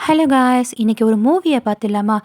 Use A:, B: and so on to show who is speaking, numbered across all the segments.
A: Hello guys! இன்னைக்கு ஒரு மூவிய பார்த்துடலாமா?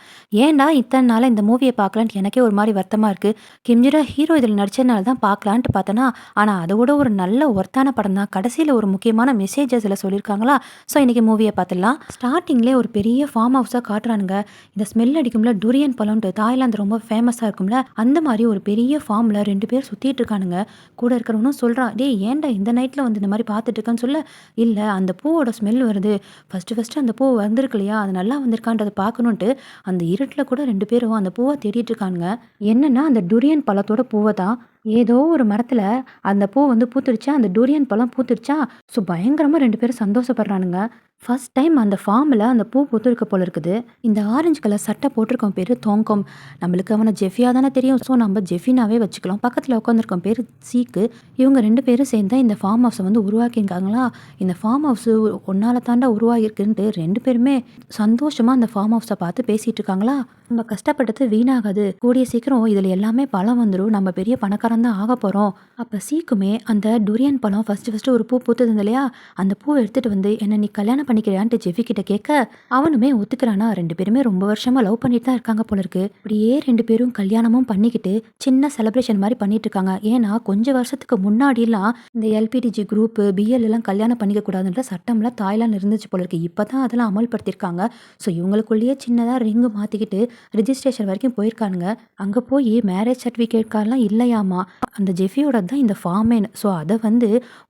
A: ஏன்டா இத்தன நாளா இந்த மூவிய பார்க்கலன்ட்டு எனக்கே ஒரு மாரி வருத்தமா இருக்கு. கிம்ஜிரா ஹீரோ இதில நடிச்சதுனால தான் பார்க்கலான்ட்டு பார்த்தேனா, ஆனா அதோட ஒரு நல்ல ஒர்த்தான படம் தான். கடைசியில ஒரு முக்கியமான மெசேஜஸ் இதில சொல்லியிருக்காங்களா, ஸோ இன்னைக்கு மூவிய பார்த்துடலாம். ஸ்டார்ட்டிங்லேயே ஒரு பெரிய ஃபார்ம் ஹவுஸா காட்டுறானுங்க. இந்த ஸ்மெல் அடிக்கும்ல டூரியன் பழம்ன்ட்டு தாய்லாந்து ரொம்ப ஃபேமஸா இருக்கும்ல, அந்த மாரி ஒரு பெரிய ஃபார்ம்ல 2 பேர் சுத்திட்டு இருக்கானுங்க. கூட இருக்கிறவனும் சொல்றான், "டேய் ஏன்டா இந்த நைட்ல வந்து இந்த மாரி பார்த்துட்டு இருக்கன்னு?" சொல்ல, "இல்ல அந்த பூவோட ஸ்மெல் வருது. ஃபர்ஸ்ட்டு அந்த பூ வந்திருக்கு இல்லையா, அது நல்லா வந்திருக்கான்றத பார்க்கணுன்ட்டு, அந்த இருட்டுல கூட 2 பேரும் அந்த பூவ தேடிட்டு இருக்கானுங்க. என்னன்னா, அந்த டுரியன் பழத்தோட பூவ தான். ஏதோ ஒரு மரத்துல அந்த பூ வந்து பூத்துருச்சா, அந்த டூரியன் பழம் பூத்துருச்சா, ஸோ பயங்கரமா 2 பேரும் சந்தோஷப்படுறானுங்க. ஃபர்ஸ்ட் டைம் அந்த ஃபார்ம்ல அந்த பூ பூத்திருக்க போல இருக்குது. இந்த ஆரஞ்சு கலர் சட்டை போட்டிருக்கவன் பேரு தோங்கம். நம்மளுக்கு அவன ஜெஃபியா தானே தெரியும். ஸோ நம்ம ஜெஃபினாவே வச்சுக்கலாம். பக்கத்துல உட்காந்துருக்கவன் பேரு சீக்கு. இவங்க 2 பேரும் சேர்ந்து தான் இந்த ஃபார்ம் ஹவுஸ வந்து உருவாக்கியிருக்காங்களா. இந்த ஃபார்ம் ஹவுஸ் உன்னால தாண்டா உருவாகியிருக்குன்ட்டு 2 பேருமே சந்தோஷமா அந்த ஃபார்ம் ஹவுஸ பார்த்து பேசிட்டு இருக்காங்களா. நம்ம கஷ்டப்பட்டது வீணாகாது. கூடிய சீக்கிரம் இதுல எல்லாமே பழம் வந்துரும். நம்ம பெரிய பணக்காரன் தான் ஆக போறோம். அப்ப சீக்குமே அந்த டுரியன் பழம் ஃபர்ஸ்ட் ஒரு பூ பூத்தது இல்லையா, அந்த பூவ எடுத்துட்டு வந்து என்ன நீ கல்யாணம் பண்ணிக்கிறியான்ட்டு ஜெஃபி கிட்ட கேட்க, அவனுமே ஒத்துக்கிறானா. 2 பேருமே ரொம்ப வருஷமா லவ் பண்ணிட்டு தான் இருக்காங்க போல இருக்கு. இப்படியே 2 பேரும் கல்யாணமும் பண்ணிக்கிட்டு சின்ன செலிப்ரேஷன் மாதிரி பண்ணிட்டு இருக்காங்க. ஏன்னா கொஞ்சம் வருஷத்துக்கு முன்னாடிலாம் இந்த எல்பிடிஜி குரூப் பிஎல் எல்லாம் கல்யாணம் பண்ணிக்க கூடாதுன்ற சட்டம்லாம் தாய்லாந்து இருந்துச்சு போல இருக்கு. இப்பதான் அதெல்லாம் அமல்படுத்தியிருக்காங்க. ஸோ இவங்களுக்குள்ளேயே சின்னதா ரிங்கு மாத்திக்கிட்டு ரிஜிஸ்ட்ரேஷன் வரைக்கும் போயிருக்கானுங்க. அங்க போய் மேரேஜ் சர்டிஃபிகேட் கார்டெலாம் இல்லையாமா. அந்த ஜெஃபியோட தான் இந்த ஃபார்மேன்னு. ஸோ அதை வந்து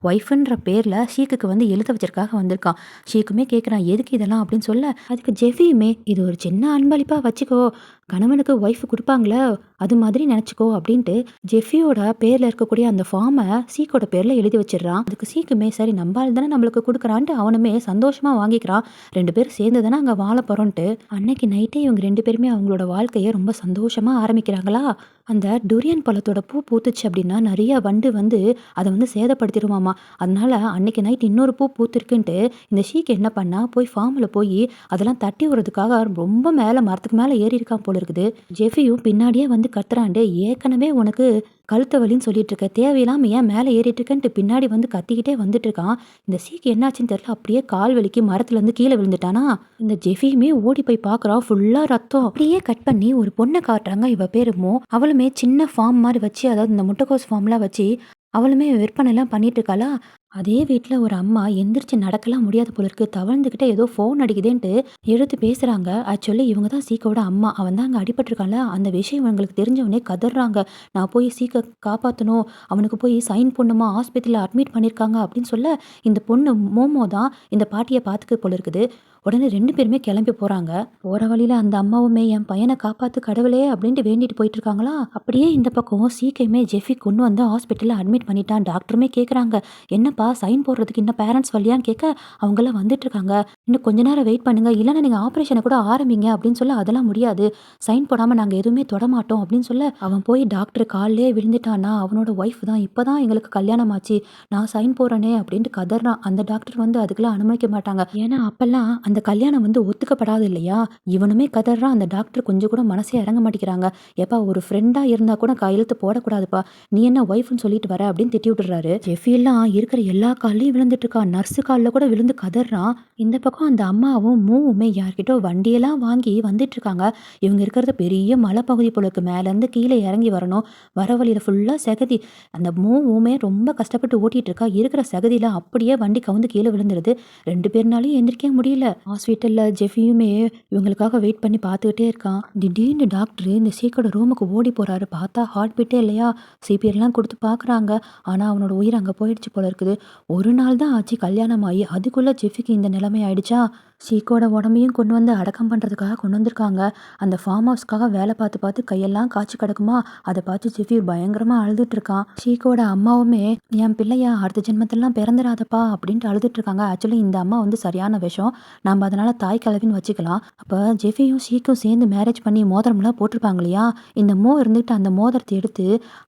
A: ஒய்ஃப்ன்ற பேர்ல ஷீக்குக்கு வந்து எழுத வச்சதுக்காக வந்திருக்கான். ஷீக்குமே கேட்குறான், எதுக்கு இதெல்லாம் அப்படின்னு சொல்ல, அதுக்கு ஜெஃபியுமே இது ஒரு சின்ன அன்பளிப்பா வச்சுக்கோ, கணவனுக்கு ஒய்ஃப் குடுப்பாங்கல்ல, அது மாதிரி நெனச்சுக்கோ அப்படின்ட்டு ஜெஃபியோட பேர்ல இருக்கக்கூடிய அந்த ஃபார்ம சீக்கோட பேர்ல எழுதி வச்சிடுறான். அதுக்கு சீக்குமே சரி நம்ம ஆள் தானே நம்மளுக்கு குடுக்குறான்ட்டு அவனுமே சந்தோஷமா வாங்கிக்கிறான். 2 பேரும் சேர்ந்து தானே அங்க வாழ போறோன்ட்டு. அன்னைக்கு நைட்டே இவங்க 2 பேருமே அவங்களோட வாழ்க்கைய ரொம்ப சந்தோஷமா ஆரம்பிக்கிறாங்களா. அந்த டுரியன் பழத்தோட பூ பூத்துச்சு அப்படின்னா நெறைய வண்டு வந்து அத வந்து சேதப்படுத்திருமாமா. அதனால அன்னைக்கு நைட் இன்னொரு பூ பூத்திருக்குன்ட்டு இந்த ஷீக் என்ன பண்ணா, போய் ஃபார்ம்ல போய் அதெல்லாம் தட்டி விடுறதுக்காக ரொம்ப மேல மரத்துக்கு மேல ஏறியிருக்கான் போல இருக்குது. ஜெஃபியும் பின்னாடியே வந்து கத்துறான், "டேய் ஏற்கனவே உனக்கு கழுத்து வலின்னு சொல்லிட்டு இருக்க, தேவையில்லாம ஏன் மேல ஏறிட்டு இருக்கன்ட்டு" பின்னாடி வந்து கத்திக்கிட்டே வந்துட்டு இருக்கான். இந்த சீக்கு என்னாச்சுன்னு தெரியல, அப்படியே கால் வலிக்கு மரத்துல இருந்து கீழே விழுந்துட்டானா. இந்த ஜெஃபியுமே ஓடி போய் பார்க்குறான், ஃபுல்லா ரத்தம். அப்படியே கட் பண்ணி ஒரு பொண்ணை காட்டுறாங்க. இவ பேரு மோ. அவளுமே சின்ன ஃபார்ம் மாதிரி வச்சு, அதாவது இந்த முட்டைக்கோஸ் ஃபார்ம்லாம் வச்சு அவளுமே விற்பனைலாம் பண்ணிட்டு இருக்காளா. அதே வீட்ல ஒரு அம்மா எந்திரிச்சு நடக்கலாம் முடியாது போல இருக்கு. தவழ்ந்துகிட்டே ஏதோ ஃபோன் அடிக்குதேன்ட்டு எடுத்து பேசுறாங்க. ஆக்சுவலி இவங்க தான் சீக்கோட அம்மா. அவன் தான் அங்க அடிபட்டுருக்கான்ல, அந்த விஷயம் இவங்களுக்கு தெரிஞ்சவொடனே கதர்றாங்க. நான் போய் சீக்க காப்பாத்தணும், அவனுக்கு போய் சைன் போடணுமா, ஆஸ்பத்திரியில அட்மிட் பண்ணியிருக்காங்க அப்படின்னு சொல்ல, இந்த பொண்ணு மோமோ தான் இந்த பாட்டிய பாத்துக்க போல இருக்குது. உடனே 2 பேருமே கிளம்பி போறாங்க. போற வழியில அந்த அம்மாவுமே என் பையனை காப்பாத்து கடவுளே அப்படின்ட்டு வேண்டிட்டு போயிட்டு இருக்காங்களா. அப்படியே இந்த பக்கம் சீக்கிரமே ஜெஃபி கொண்டு வந்து ஹாஸ்பிட்டல்ல அட்மிட் பண்ணிட்டான். டாக்டருமே கேக்குறாங்க, என்னப்பா சைன் போடுறதுக்கு இன்னும் பேரண்ட்ஸ் வரலையான்னு கேட்க, அவங்கெல்லாம் வந்துட்டு இருக்காங்க, இன்னும் கொஞ்ச நேரம் வெயிட் பண்ணுங்க, இல்லைன்னா நீங்க ஆப்ரேஷனை கூட ஆரம்பிங்க அப்படின்னு சொல்ல, அதெல்லாம் முடியாது, சைன் போடாம நாங்க எதுவுமே தொடமாட்டோம் அப்படின்னு சொல்ல, அவன் போய் டாக்டர் காலிலே விழுந்துட்டானா. அவனோட ஒய்ஃப் தான், இப்பதான் எங்களுக்கு கல்யாணம் ஆச்சு, நான் சைன் போடுறேனே அப்படின்ட்டு கதறான். அந்த டாக்டர் வந்து அதுக்கெல்லாம் அனுமதிக்க மாட்டாங்க. ஏன்னா அப்பெல்லாம் அந்த கல்யாணம் வந்து ஒத்துக்கப்படாது இல்லையா. இவனுமே கதறான். அந்த டாக்டர் கொஞ்சம் கூட மனசே இறங்க மாட்டேங்கிறாங்க. ஏப்பா ஒரு ஃப்ரெண்டா இருந்தா கூட கையெழுத்து போடக்கூடாதுப்பா, நீ என்ன ஒய்ஃப்னு சொல்லிட்டு வர அப்படின்னு திட்டி விட்டுறாரு. ஜெஃபி எல்லாம் இருக்கிற எல்லா கால்லையும் விழுந்துட்டு இருக்கான். நர்ஸு காலில் கூட விழுந்து கதறான். இந்த பக்கம் அந்த அம்மாவும் மூவுமே யார்கிட்ட வண்டியெல்லாம் வாங்கி வந்துட்டு இருக்காங்க. இவங்க இருக்கிறது பெரிய மலைப்பகுதி போல இருக்கு. மேலேருந்து கீழே இறங்கி வரணும். வர வழியில ஃபுல்லா செகதி. அந்த மூவுமே ரொம்ப கஷ்டப்பட்டு ஓட்டிட்டு இருக்கா. இருக்கிற செகதியில அப்படியே வண்டி கவுந்து கீழே விழுந்துருது. 2 பேர்னாலையும் எந்திரிக்க முடியல. ஹாஸ்பிட்டல்ல ஜெஃபியுமே இவங்களுக்காக வெயிட் பண்ணி பார்த்துக்கிட்டே இருக்கான். திடீர்னு டாக்டர் இந்த சீக்கோட ரூமுக்கு ஓடி போறாரு. பார்த்தா ஹார்ட் பீட்டே இல்லையா. சிபிஆர்லாம் கொடுத்து பார்க்குறாங்க. ஆனா அவனோட உயிர் அங்க போயிடுச்சு போல இருக்குது. ஒரு நாள் தான் ஆச்சு கல்யாணம் ஆகி, அதுக்குள்ள ஜெஃபிக்கு இந்த நிலைமை ஆயிடுச்சா. ஷீக்கோட உடம்பையும் கொண்டு வந்து அடக்கம் பண்ணுறதுக்காக கொண்டு வந்திருக்காங்க. அந்த ஃபார்ம் ஹவுஸ்க்காக வேலை பார்த்து பார்த்து கையெல்லாம் காய்ச்சி கிடக்குமா. அதை பார்த்து ஜெஃபி பயங்கரமாக அழுதுட்டு இருக்கான். ஷீக்கோட அம்மாவுமே என் பிள்ளையா அடுத்த ஜென்மத்திலலாம் பிறந்துடாதப்பா அப்படின்ட்டு அழுதுட்டு இருக்காங்க. ஆக்சுவலி இந்த அம்மா வந்து சரியான விஷம், நம்ம அதனால தாய் கலவின்னு வச்சுக்கலாம். அப்போ ஜெஃபியும் ஷீக்கும் சேர்ந்து மேரேஜ் பண்ணி மோதிரம்லாம் போட்டிருப்பாங்க இல்லையா. இந்த மோ இருந்துட்டு அந்த மோதிரத்தை எடுத்து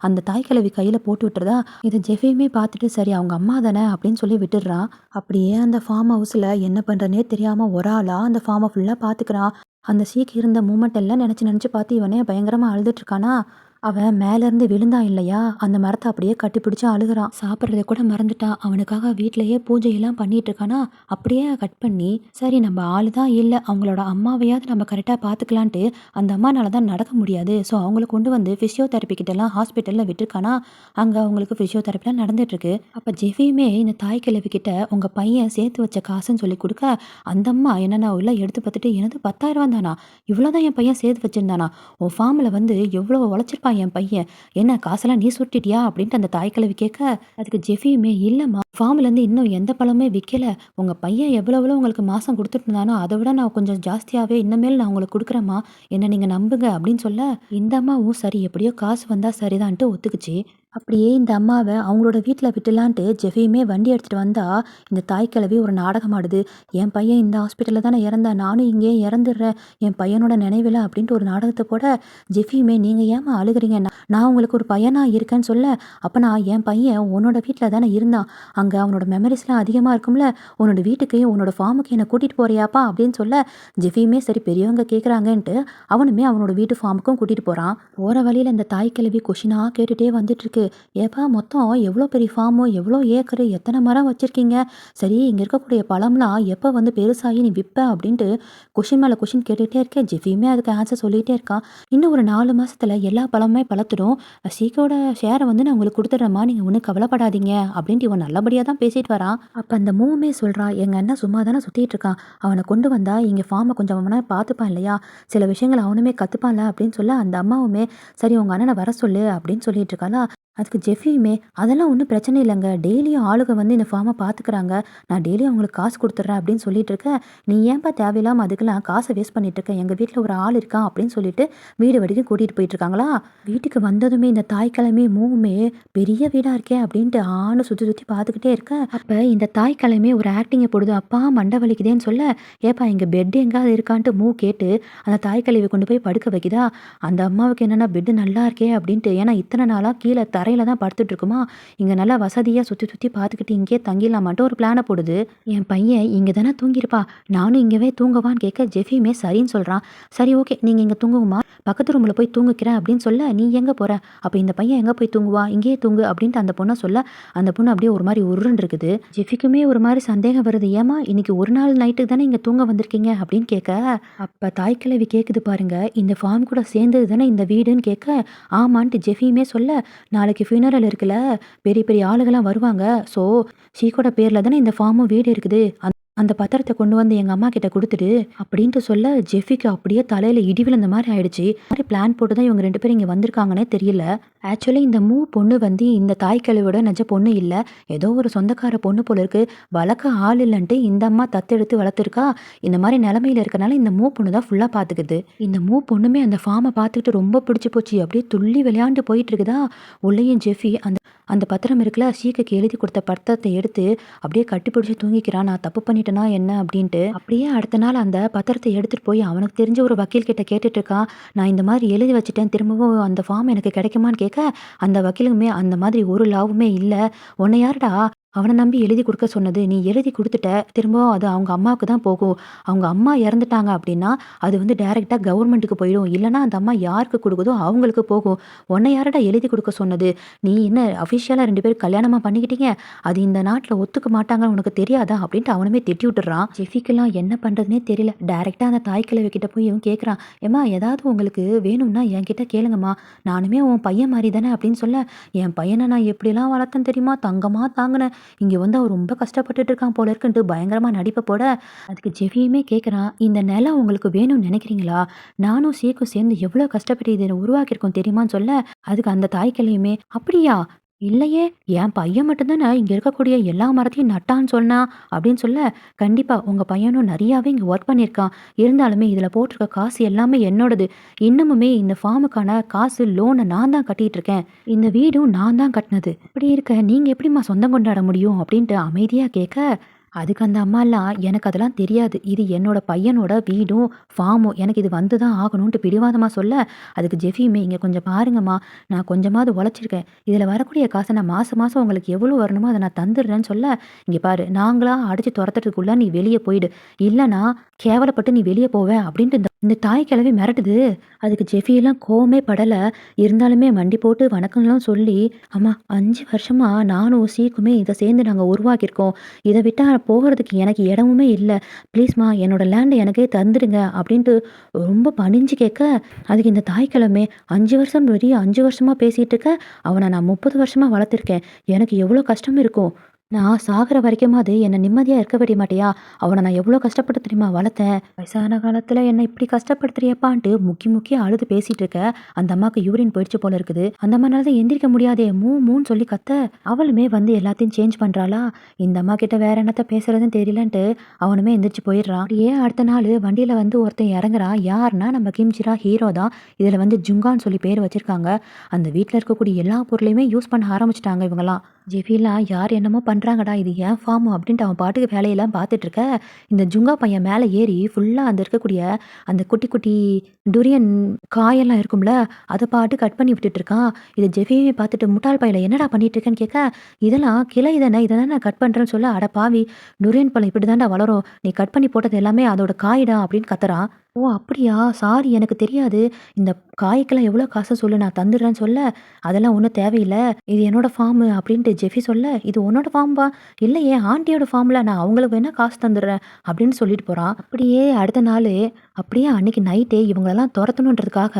A: அந்த தாய் கிழவி கையில் போட்டு விட்டுறதா. இதை ஜெஃபியுமே பார்த்துட்டு சரி அவங்க அம்மா தானே அப்படின்னு சொல்லி விட்டுடுறான். அப்படியே அந்த ஃபார்ம் ஹவுஸில் என்ன பண்ணுறனே தெரியாமல் ஒரு ஆளா அந்த ஃபார்மை ஃபுல்லாக பார்த்துக்கிறான். அந்த சீக் இருந்த மூமெண்ட் எல்லாம் நினச்சி நினச்சி பார்த்து இவனே பயங்கரமாக அழுதுட்டு இருக்கானா. அவன் மேலேருந்து விழுந்தான் இல்லையா, அந்த மரத்த அப்படியே கட்டிப்பிடிச்சு அழுகுறான். சாப்பிட்றத கூட மறந்துட்டான். அவனுக்காக வீட்லயே பூஜையெல்லாம் பண்ணிட்டு இருக்கானா, அப்படியே கட் பண்ணி, சரி நம்ம ஆளு தான் இல்ல, அவங்களோட அம்மாவையாவது நம்ம கரெக்ட்டா பார்த்துக்கலான்ட்டு, அந்த அம்மானால தான் நடக்க முடியாது. ஸோ அவங்கள கொண்டு வந்து ஃபிசியோதெரபி கிட்டலாம் ஹாஸ்பிட்டல்ல விட்டுருக்கானா, அங்க அவங்களுக்கு ஃபிசியோதெரபிலாம் நடந்துட்டுருக்கு. அப்ப ஜெஃபியுமே இந்த தாய் கிழவி கிட்ட உங்க பையன் சேர்த்து வச்ச காசுன்னு சொல்லி குடுக்க, அந்த அம்மா என்னன்னா உள்ள எடுத்து பார்த்துட்டு, "என்னது 10,000 தானா? இவ்வளோதான் என் பையன் சேர்த்து வச்சிருந்தானா? உன் ஃபார்ம்ல வந்து எவ்வளோ உழைச்சிருப்பான் என் பையன். என்ன காசெல்லாம் நீ சுருட்டிட்டியா?" அப்படின்ட்டு அந்த தாய் கிழவி கேட்க, அதுக்கு ஜெஃபியுமே, "இல்லம்மா, ஃபார்ம்லேருந்து இன்னும் எந்த பழமுமே விக்கல. உங்க பையன் எவ்வளோ எவ்வளோ உங்களுக்கு மாசம் குடுத்துட்டு இருந்தானோ, அத விட நான் கொஞ்சம் ஜாஸ்தியாவே இனிமேல் நான் உங்களுக்கு குடுக்குறேம்மா. என்ன நீங்க நம்புங்க" அப்படின்னு சொல்ல, இந்த அம்மாவும் சரி எப்படியோ காசு வந்தா சரிதான்ட்டு ஒத்துக்குச்சு. அப்படியே இந்த அம்மாவ அவங்களோட வீட்ல விட்டுலான்ட்டு ஜெஃபியுமே வண்டி எடுத்துட்டு வந்தா, இந்த தாய் கிழவி ஒரு நாடகம் ஆடுது. "என் பையன் இந்த ஹாஸ்பிட்டல்ல தானே இறந்தான். நானும் இங்கேயே இறந்துடுறேன். என் பையனோட நினைவில" அப்படின்ட்டு ஒரு நாடகத்த போட, ஜெஃபியுமே, "நீங்க ஏம்மா அழுகுறீங்க? நான் உங்களுக்கு ஒரு பையனா இருக்கேன்னு சொல்ல, அப்ப நான் என் பையன் உன்னோட வீட்ல தானே இருந்தான். அங்க அவனோட மெமரீஸ்லாம் அதிகமா இருக்கும்ல. உன்னோட வீட்டுக்கு, உன்னோட ஃபார்முக்கு என்ன கூட்டிட்டு போறியாப்பா?" அப்படின்னு சொல்ல, ஜெஃபியுமே சரி பெரியவங்க கேட்குறாங்கன்ட்டு அவனுமே அவனோட வீட்டு ஃபார்முக்கும் கூட்டிட்டு போறான். போற வழியில இந்த தாய் கிழவி கொஷினா கேட்டுட்டே வந்துட்டுருக்கு. "ஏப்பா, மொத்தம் எவ்வளோ பெரிய ஃபார்மு, எவ்வளோ ஏக்கரு, எத்தனை மரம் வச்சிருக்கீங்க? சரி, இங்க இருக்கக்கூடிய பழம்லாம் எப்போ வந்து பெருசாகி நீ விற்ப?" அப்படின்ட்டு கொஷின் மேலே கொஷின் கேட்டுகிட்டே இருக்கேன். ஜெஃபியுமே அதுக்கு ஆன்சர் சொல்லிகிட்டே இருக்கான். "இன்னும் ஒரு 4 மாசத்துல எல்லா பழமுமே பழுத்துடும். சீக்கோட ஷேரை வந்து நான் உங்களுக்கு கொடுத்துட்றேம்மா, நீங்கள் ஒன்றும் கவலைப்படாதீங்க" அப்படின்ட்டு இவன் நல்லபடியாக தான் பேசிட்டு வரான். அப்போ அந்த மூவுமே சொல்கிறா, "எங்கள் அண்ணன் சும்மா தானே சுற்றிட்டு இருக்கான். அவனை கொண்டு வந்தா இங்கே ஃபார்மை கொஞ்சம் அவனா பார்த்துப்பான் இல்லையா, சில விஷயங்கள் அவனுமே கற்றுப்பான்ல" அப்படின்னு சொல்ல, அந்த அம்மாவுமே, "சரி உங்கள் அண்ணனை வர சொல்லு" அப்படின்னு சொல்லிட்டு இருக்காளா. அதுக்கு ஜெஃபியுமே, "அதெல்லாம் ஒன்றும் பிரச்சனை இல்லைங்க. டெய்லியும் ஆளுங்க வந்து இந்த ஃபார்மை பார்த்துக்கிறாங்க. நான் டெய்லியும் அவங்களுக்கு காசு கொடுத்துட்றேன்" அப்படின்னு சொல்லிட்டு இருக்க, "நீ ஏன்பா தேவையில்லாமல் அதுக்கெல்லாம் காசை வேஸ்ட் பண்ணிட்டு இருக்க? எங்கள் வீட்டில் ஒரு ஆள் இருக்கான்" அப்படின்னு சொல்லிட்டு வீடு வரைக்கும் கூட்டிகிட்டு போயிட்டு இருக்காங்களா. வீட்டுக்கு வந்ததுமே இந்த தாய்க்கிழமை மூவுமே, "பெரிய வீடாக இருக்கே" அப்படின்ட்டு ஆணு சுற்றி சுற்றி பார்த்துக்கிட்டே இருக்க, அப்போ இந்த தாய்க்கிழமை ஒரு ஆக்டிங்கை போடுது. "அப்பா மண்டை வலிக்குதேன்னு" சொல்ல, "ஏப்பா இங்கே பெட் எங்காவது இருக்கான்ட்டு" மூ கேட்டு அந்த தாய்க்கிழவி கொண்டு போய் படுக்க வைக்குதா. அந்த அம்மாவுக்கு என்னென்னா பெட்டு நல்லா இருக்கே அப்படின்ட்டு, ஏன்னா இத்தனை நாளாக கீழே தரையில தான் படுத்துட்டு இருக்குமா, இங்க நல்லா வசதியா சுத்தி சுத்தி பார்த்துக்கிட்டு இங்கேயே தங்கிடலாமான்ட்டு ஒரு பிளானை போடுது. என் பையன் இங்க தானே தூங்கியிருப்பா, நானும் இங்கவே தூங்கவான்னு கேட்க, ஜெஃபியுமே சரின்னு சொல்றான். "சரி ஓகே, நீங்க இங்க தூங்குமா, பக்கத்து ரூம்ல போய் தூங்கிக்கிறேன்" அப்படின்னு சொல்ல, "நீ எங்க போற? அப்ப இந்த பையன் எங்க போய் தூங்குவா, இங்கேயே தூங்கு" அப்படின்ட்டு அந்த பொண்ணை சொல்ல, அந்த பொண்ணு அப்படியே ஒரு மாதிரி உருன்னு இருக்குது. ஜெஃபிக்குமே ஒரு மாதிரி சந்தேகம் வருது. "ஏமா, இன்னைக்கு ஒரு நாள் நைட்டுக்கு தானே இங்க தூங்க வந்திருக்கீங்க" அப்படின்னு கேட்க, அப்ப தாய்க்கிழவி கேக்குது பாருங்க, "இந்த ஃபார்ம் கூட சேர்ந்தது தானே இந்த வீடுன்னு" கேட்க, ஆமான்ட்டு ஜெஃபியுமே சொல்ல, "நாளைக்கு ஃபியூனரல் இருக்குல்ல, பெரிய பெரிய ஆளுகள்லாம் வருவாங்க. ஸோ ஷீக்கோட பேர்ல தானே இந்த ஃபார்மும் வீடு இருக்குது. அந்த பத்திரத்தை கொண்டு வந்து எங்க அம்மா கிட்ட குடுத்துடு" அப்படின்ட்டு சொல்ல, ஜெஃபிக்கு அப்படியே தலையில இடி விழுந்த மாதிரி ஆயிடுச்சு. மாதிரி பிளான் போட்டு தான் இவங்க 2 பேரும் இங்க வந்திருக்காங்கன்னே தெரியல. ஆக்சுவலி இந்த பொண்ணு வந்து இந்த தாய்க்கிழவியோட நிஜ பொண்ணு இல்ல. ஏதோ ஒரு சொந்தக்கார பொண்ணு போல இருக்கு. வளர்க்க ஆள் இல்லன்ட்டு இந்த அம்மா தத்தெடுத்து வளர்த்துருக்கா. இந்த மாதிரி நிலைமையில இருக்கனால இந்த பொண்ணு தான் ஃபுல்லா பாத்துக்குது. இந்த பொண்ணுமே அந்த ஃபார்மை பார்த்துக்கிட்டு ரொம்ப பிடிச்சு போச்சு. அப்படியே துள்ளி விளையாண்டு போயிட்டு இருக்குதா. உள்ளேயும் ஜெஃபி அந்த அந்த பத்திரம் இருக்குல்ல, ஷீக்குக்கு எழுதி கொடுத்த பத்திரத்தை எடுத்து அப்படியே கட்டிப்பிடிச்சு தூங்கிக்கிறான். நான் தப்பு பண்ணிட்டேனா என்ன அப்படின்ட்டு. அப்படியே அடுத்த நாள் அந்த பத்திரத்தை எடுத்துட்டு போய் அவனுக்கு தெரிஞ்ச ஒரு வக்கீல் கிட்ட கேட்டுட்டு இருக்கான். "நான் இந்த மாதிரி எழுதி வச்சுட்டேன், திரும்பவும் அந்த ஃபார்ம் எனக்கு கிடைக்குமான்னு" கேட்க, அந்த வக்கீலுமே, "அந்த மாதிரி ஒரு லாவுமே இல்ல. உன்னை யாருடா அவனை நம்பி எழுதி கொடுக்க சொன்னது? நீ எழுதி கொடுத்துட்ட, திரும்பவும் அது அவங்க அம்மாவுக்கு தான் போகும். அவங்க அம்மா இறந்துட்டாங்க அப்படின்னா அது வந்து டைரெக்டாக கவர்மெண்ட்டுக்கு போயிடும். இல்லைனா அந்த அம்மா யாருக்கு கொடுக்குதோ அவங்களுக்கு போகும். உன்னை யாருடா எழுதி கொடுக்க சொன்னது? நீ என்ன அஃபிஷியலாக 2 பேரும் கல்யாணமா பண்ணிக்கிட்டீங்க? அது இந்த நாட்டில் ஒத்துக்க மாட்டாங்கன்னு உனக்கு தெரியாதா?" அப்படின்ட்டு அவனுமே திட்டி விட்டுறான். ஜெஃபிக்கெல்லாம் என்ன பண்ணுறதுனே தெரியல. டைரெக்டாக அந்த தாய்க்கிழவி கிட்ட போய் இவன் கேட்குறான், "ஏம்மா, ஏதாவது உங்களுக்கு வேணும்னா என்கிட்ட கேளுங்கம்மா, நானுமே உன் பையன் மாதிரி தானே" அப்படின்னு சொல்ல, "என் பையனை நான் எப்படிலாம் வளர்த்தேன் தெரியுமா, தங்கமாக தாங்கினேன். இங்க வந்து அவன் ரொம்ப கஷ்டப்பட்டுட்டு இருக்கான் போல இருக்குன்ட்டு பயங்கரமா நடிப்ப போட, அதுக்கு ஜெஃபியுமே கேட்குறான், "இந்த நிலம் உங்களுக்கு வேணும்னு நினைக்கிறீங்களா? நானும் சீக்கும் சேர்ந்து எவ்வளோ கஷ்டப்பட்டு இதை உருவாக்கியிருக்கோம் தெரியுமான்னு" சொல்ல, அதுக்கு அந்த தாய்க்கிழமையுமே, "அப்படியா? இல்லையே, என் பையன் மட்டும்தானே இங்க இருக்கக்கூடிய எல்லா மரத்தையும் நட்டான்னு சொன்னா" அப்படின்னு சொல்ல, "கண்டிப்பா உங்க பையனும் நிறையாவே இங்க ஒர்க் பண்ணியிருக்கான். இருந்தாலுமே இதுல போட்டிருக்க காசு எல்லாமே என்னோடது. இன்னமுமே இந்த ஃபார்முக்கான காசு லோனை நான் தான் கட்டிட்டு இருக்கேன். இந்த வீடும் நான் தான் கட்டினது. இப்படி இருக்க நீங்க எப்படிம்மா சொந்தம் கொண்டாட முடியும்" அப்படின்ட்டு அமைதியா கேட்க, அதுக்கு அந்த அம்மாலாம், "எனக்கு அதெல்லாம் தெரியாது. இது என்னோட பையனோட வீடும், ஃபார்மும். எனக்கு இது வந்து தான் ஆகணும்ன்ட்டு" பிடிவாதமா சொல்ல, அதுக்கு ஜெஃபியுமே, "இங்க கொஞ்சம் பாருங்கம்மா, நான் கொஞ்சமாவது உழைச்சிருக்கேன். இதில் வரக்கூடிய காசை நான் மாசம் மாசம் உங்களுக்கு எவ்வளோ வரணுமோ அதை நான் தந்துடுறேன்னு" சொல்ல, "இங்க பாரு, நாங்களா அடிச்சு துரத்துறதுக்குள்ள நீ வெளியே போயிடு. இல்லைனா கேவலப்பட்டு நீ வெளியே போவ" அப்படின்ட்டு இந்த இந்த தாய் கிழவி மிரட்டுது. அதுக்கு ஜெஃபியெல்லாம் கோவமே படல. இருந்தாலுமே மண்டி போட்டு வணக்கம்லாம் சொல்லி, "அம்மா 5 வருஷமா நானும் சீக்குமே இத சேர்ந்து நாங்க உருவாக்கியிருக்கோம். இத விட்டா போகறதுக்கு எனக்கு இடமுமே இல்ல. ப்ளீஸ்மா என்னோட லேண்ட எனக்கே தந்துடுங்க." அப்படின்ட்டு ரொம்ப பணிஞ்சு கேட்க, அதுக்கு இந்த தாய் கிழமை 5 வருஷம் பெரிய 5 வருஷமா பேசிட்டு இருக்க, அவன நான் 30 வருஷமா வளர்த்துருக்கேன். எனக்கு எவ்வளோ கஷ்டம் இருக்கும். நான் சாகுற வரைக்குமாவது என்ன நிம்மதியா இருக்க விட மாட்டியா? அவன நான் எவ்வளோ கஷ்டப்பட்டு தெரியுமா வளர்த்தேன். வயசான காலத்துல என்ன இப்படி கஷ்டப்படுத்துறியேப்பான்ட்டு முக்கி முக்கி அழுது பேசிட்டு இருக்க. அந்த அம்மாக்கு யூரின் போயிடுச்சு போல இருக்குது. அந்த அம்மானால தான் எந்திரிக்க முடியாதே. மூன்னு சொல்லி கத்த, அவளுமே வந்து எல்லாத்தையும் சேஞ்ச் பண்றாளா? இந்த அம்மா கிட்ட வேற என்னத்த பேசுறதுன்னு தெரியலன்ட்டு அவனுமே எந்திரிச்சு போயிடுறான். அப்படியே அடுத்த நாள் வண்டியில வந்து ஒருத்தன் இறங்குறான். யாருன்னா நம்ம கிம்ஜிரா ஹீரோ தான். இதுல வந்து ஜுங்கான்னு சொல்லி பேர் வச்சிருக்காங்க. அந்த வீட்ல இருக்கக்கூடிய எல்லா பொருளையுமே யூஸ் பண்ண ஆரம்பிச்சுட்டாங்க இவங்கலாம். ஜெஃபிலாம் யார் என்னமோ பண்ணுறாங்கடா, இது ஏன் ஃபார்ம் அப்படின்ட்டு அவன் பாட்டுக்கு வேலையெல்லாம் பார்த்துட்டு இருக்க, இந்த ஜுங்கா பையன் மேலே ஏறி ஃபுல்லாக அந்த இருக்கக்கூடிய அந்த குட்டி குட்டி டுரியன் காயெல்லாம் இருக்கும்ல, அதை பாட்டு கட் பண்ணி விட்டுட்டு இருக்கான். இதை ஜெஃபியே பார்த்துட்டு, முட்டாள் பையல என்னடா பண்ணிட்டு இருக்கேன்னு கேட்க, இதெல்லாம் கிளை தானே, இதை தானே நான் கட் பண்ணுறேன்னு சொல்ல, அட பாவி டுரியன் பழம் இப்படி தாண்டா வளரும், நீ கட் பண்ணி போட்டது எல்லாமே அதோட காய்டா அப்படின்னு கத்துறான். ஓ அப்படியா, சாரி எனக்கு தெரியாது, இந்த காய்க்கெல்லாம் எவ்வளோ காசு சொல்லு நான் தந்துடுறேன்னு சொல்ல, அதெல்லாம் ஒன்றும் தேவையில்லை, இது என்னோட ஃபார்மு அப்படின்ட்டு ஜெஃபி சொல்ல, இது உன்னோட ஃபார்ம்பா, இல்லையே ஆண்டியோட ஃபார்மில் நான் அவங்களுக்கு வேணால் காசு தந்துடுறேன் அப்படின்னு சொல்லிட்டு போகிறான். அப்படியே அடுத்த நாள் அப்படியே அன்னைக்கு நைட்டே இவங்களெல்லாம் துரத்தணுன்றதுக்காக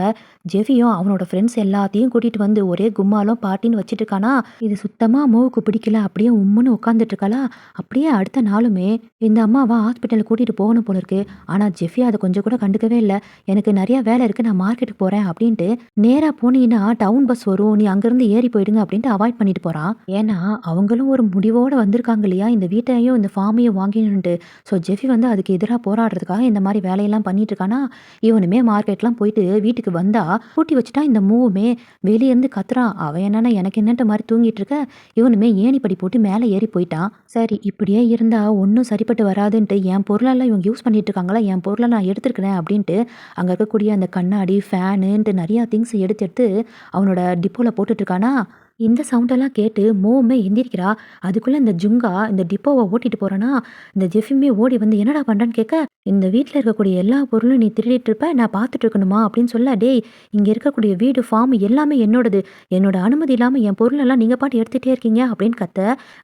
A: ஜெஃபியும் அவனோட ஃப்ரெண்ட்ஸ் எல்லாத்தையும் கூட்டிகிட்டு வந்து ஒரே கும்மாலும் பாட்டின்னு வச்சுட்டு இருக்கானா. இது சுத்தமாக மூவுக்கு பிடிக்கல. அப்படியே உம்முன்னு உட்காந்துட்டு இருக்காளா. அப்படியே அடுத்த நாளுமே இந்த அம்மாவை ஹாஸ்பிட்டலுக்கு கூட்டிகிட்டு போகணும் போல இருக்கு. ஆனால் ஜெஃபி அதை கொஞ்சம் கூட கண்டுக்கவே இல்லை. எனக்கு நிறையா வேலை இருக்குது, நான் மார்க்கெட்டுக்கு போகிறேன் அப்படின்ட்டு, நேராக போனீங்கன்னா டவுன் பஸ் வரும், நீ அங்கேருந்து ஏறி போயிடுங்க அப்படின்ட்டு அவாய்ட் பண்ணிட்டு போகிறான். ஏன்னா அவங்களும் ஒரு முடிவோடு வந்திருக்காங்க இல்லையா, இந்த வீட்டையும் இந்த ஃபார்மையும் வாங்கினுன்ட்டு. ஸோ ஜெஃபி வந்து அதுக்கு எதிராக போராடுறதுக்காக இந்த மாதிரி வேலையெல்லாம் பண்ணிட்டு இருக்கானா. இவனுமே மார்க்கெட்லாம் போயிட்டு வீட்டுக்கு வந்தா பூட்டி வச்சுட்டா. இந்த மூவுமே வெளியே இருந்து கத்துறான். அவன் என்னன்னா எனக்கு என்னன்ற மாதிரி தூங்கிட்டு இருக்க, இவனுமே ஏணிப்படி போட்டு மேலே ஏறி போயிட்டான். சரி இப்படியே இருந்தா ஒன்றும் சரிப்பட்டு வராதுன்ட்டு என் பொருளெல்லாம் இவங்க யூஸ் பண்ணிட்டு இருக்காங்களா, என் பொருளை நான் எடுத்துருக்கிறேன் அப்படின்ட்டு அங்கே இருக்கக்கூடிய அந்த கண்ணாடி ஃபேனுன்ட்டு நிறையா திங்ஸ் எடுத்து எடுத்து அவனோட டிப்போவில் போட்டுட்டு இருக்கானா. இந்த சவுண்டெல்லாம் கேட்டு மோவுமே எந்திரிக்கிறா. அதுக்குள்ளே இந்த ஜுங்கா இந்த டிப்போவை ஓட்டிட்டு போகிறானா. இந்த ஜெஃபிமே ஓடி வந்து என்னடா பண்ணுறான்னு கேட்க, இந்த வீட்டில் இருக்கக்கூடிய எல்லா பொருளும் நீ திருடிட்டு இருப்ப, நான் பார்த்துட்டு இருக்கணுமா அப்படின்னு சொல்ல, டேய் இங்கே இருக்கக்கூடிய வீடு ஃபார்ம் எல்லாமே என்னோடது, என்னோட அனுமதி இல்லாமல் என் பொருளெல்லாம் நீங்கள் பாட்டு எடுத்துகிட்டே இருக்கீங்க அப்படின்னு கத்த,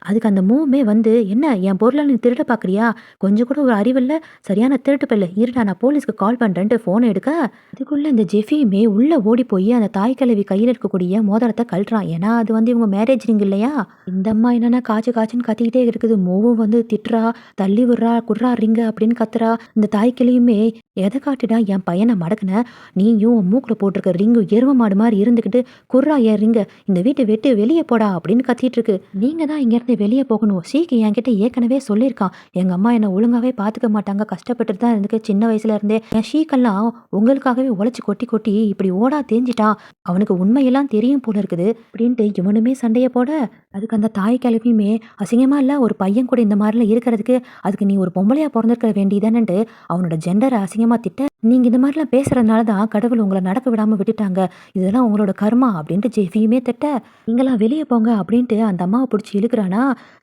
A: அதுக்கு அந்த மூவுமே வந்து என்ன என் பொருளெல்லாம் நீ திருட பார்க்குறியா, கொஞ்சம் கூட ஒரு அறிவில்ல, சரியான திருட்டு பிள்ளை, இருடா நான் போலீஸ்க்கு கால் பண்ணுறேன்ட்டு ஃபோனை எடுக்க, அதுக்குள்ளே இந்த ஜெஃபியுமே உள்ளே ஓடி போய் அந்த தாய் கிழவி கையில் இருக்கக்கூடிய மோதிரத்தை கழட்டுறான். ஏன்னா அது வந்து இவங்க மேரேஜ் ரிங் இல்லையா. இந்த அம்மா என்னன்னா காய்ச்சி காய்ச்சின்னு கத்திக்கிட்டே இருக்குது. மூவும் வந்து திட்டுறா, தள்ளி விடுறா, குடுறா ரிங்க அப்படின்னு கத்துறா. இந்த தாய்க்கிளையுமே எதை காட்டுடா என் பையனை மடக்குன, நீயும் மூக்கில் போட்டிருக்க ரிங்கு எரும மாடு மாதிரி இருந்துக்கிட்டு குர்ரா என் ரிங்க, இந்த வீட்டை விட்டு வெளியே போடா அப்படின்னு கத்திட்டு இருக்கு. நீங்க தான் இங்கேருந்து வெளியே போகணும். சீக்கு என்கிட்ட ஏற்கனவே சொல்லியிருக்கான், எங்க அம்மா என்னை ஒழுங்காவே பார்த்துக்க மாட்டாங்க, கஷ்டப்பட்டுட்டு தான் இருந்துக்கு சின்ன வயசுல இருந்தே, என் ஷீக்கெல்லாம் உங்களுக்காகவே உழைச்சி கொட்டி கொட்டி இப்படி ஓடா தேஞ்சிட்டான், அவனுக்கு உண்மையெல்லாம் தெரியும் போல இருக்குது அப்படின்ட்டு இவனுமே சண்டையை போட, அதுக்கு அந்த தாய் கிளவியுமே அசிங்கமா இல்லை ஒரு பையன் கூட இந்த மாதிரிலாம் இருக்கிறதுக்கு, அதுக்கு நீ ஒரு பொம்பளையா பிறந்திருக்க வேண்டியதானன்ட்டு அவனோட ஜெண்டரை அசிங்கமா திட்ட, நீங்க இந்த மாதிரிலாம் பேசுறதுனால தான் கடவுள் உங்களை நடக்க விடாம விட்டுட்டாங்க, இதெல்லாம் உங்களோட கர்மா அப்படின்ட்டு ஜெஃபியுமே திட்ட, நீங்களாம் வெளியே போங்க அப்படின்ட்டு அந்த அம்மாவை பிடிச்சி இழுக்கிறானா.